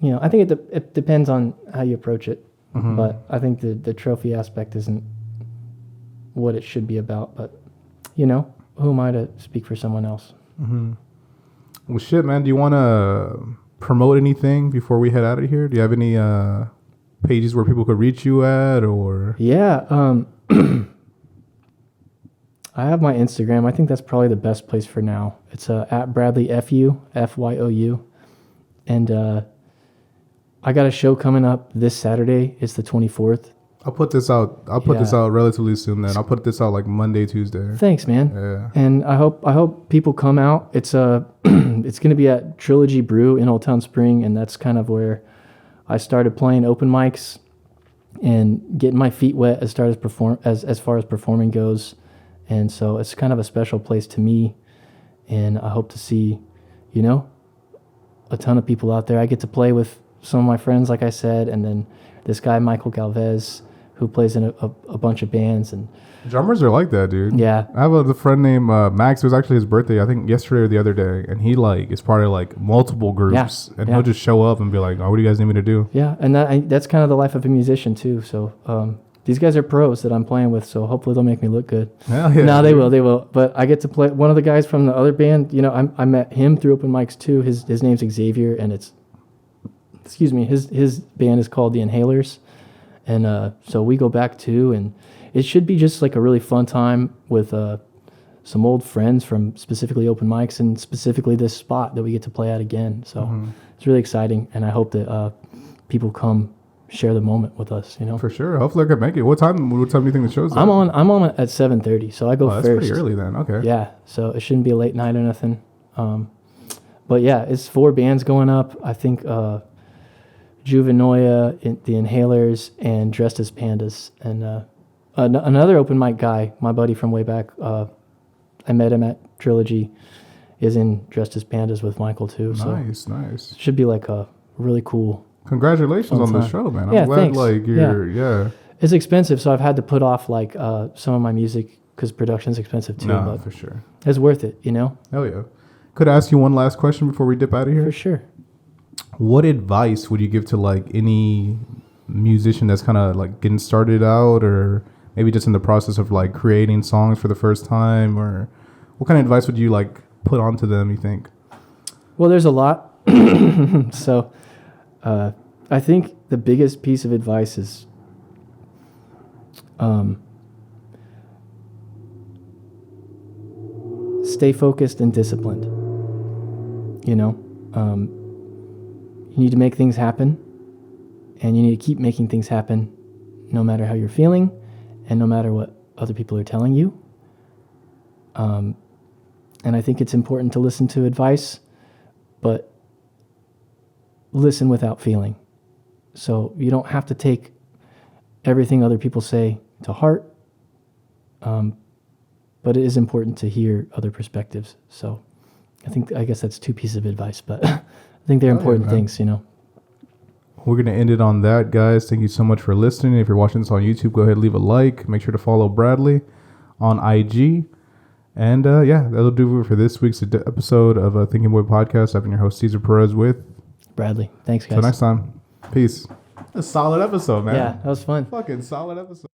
you know, I think it depends on how you approach it, but I think the trophy aspect isn't what it should be about. But you know, who am I to speak for someone else? Well, shit, man. Do you want to promote anything before we head out of here? Do you have any pages where people could reach you at, or? Yeah, I have my Instagram. I think that's probably the best place for now. It's at Bradley Fyou, and I got a show coming up this Saturday. It's the 24th. I'll put this out. I'll put this Yeah. out relatively soon. Then I'll put this out like Monday, Tuesday. Thanks, man. Yeah. And I hope people come out. It's it's going to be at Trilogy Brew in Old Town Spring, and that's kind of where I started playing open mics and getting my feet wet as far as performing goes. And so it's kind of a special place to me, and I hope to see, you know, a ton of people out there. I get to play with some of my friends, like I said, and then this guy Michael Galvez, who plays in a bunch of bands, and Drummers are like that, dude. yeah. I have a friend named Max. It was actually his birthday, I think yesterday or the other day, and he like is part of like multiple groups, and he'll just show up and be like, "Oh, what do you guys need me to do?" Yeah, and that's kind of the life of a musician too. So these guys are pros that I'm playing with, so hopefully they'll make me look good. Hell yeah, No, they dude. will. But I get to play one of the guys from the other band. You know, I met him through open mics too. His name's Xavier, and his band is called the Inhalers, and so we go back too, and it should be just like a really fun time with some old friends from specifically open mics and specifically this spot that we get to play at again. So it's really exciting, and I hope that people come share the moment with us. You know, For sure. Hopefully I could make it. What time do you think the show's at? I'm on at 7:30, so I go That's first. pretty early then. Okay. Yeah, so it shouldn't be a late night or nothing. But yeah, it's 4 bands going up. I think Juvenoia, the Inhalers, and Dressed as Pandas. And another open mic guy, my buddy from way back, I met him at Trilogy, is in Dressed as Pandas with Michael too. So Nice. it should be like a really cool. Congratulations on the time. show, man. I'm Yeah, glad thanks. like you're yeah. It's expensive, so I've had to put off like some of my music because production's expensive too. No, but for sure. it's worth it, you know, Hell yeah. Could I ask you one last question before we dip out of here? for sure. What advice would you give to like any musician that's kind of like getting started out, or maybe just in the process of like creating songs for the first time, or what kind of advice would you like put onto them, you think? Well, there's a lot. So I think the biggest piece of advice is stay focused and disciplined. You know, you need to make things happen, and you need to keep making things happen no matter how you're feeling and no matter what other people are telling you. And I think it's important to listen to advice, but listen without feeling. So you don't have to take everything other people say to heart, but it is important to hear other perspectives. So I guess that's 2 pieces of advice, but I think they're important things, you know. We're going to end it on that, guys. Thank you so much for listening. If you're watching this on YouTube, go ahead and leave a like. Make sure to follow Bradley on IG. And that'll do it for this week's episode of Thinking Boy Podcast. I've been your host, Cesar Perez, with Bradley. Thanks, guys. Till next time. Peace. A solid episode, man. Yeah, that was fun. Fucking solid episode.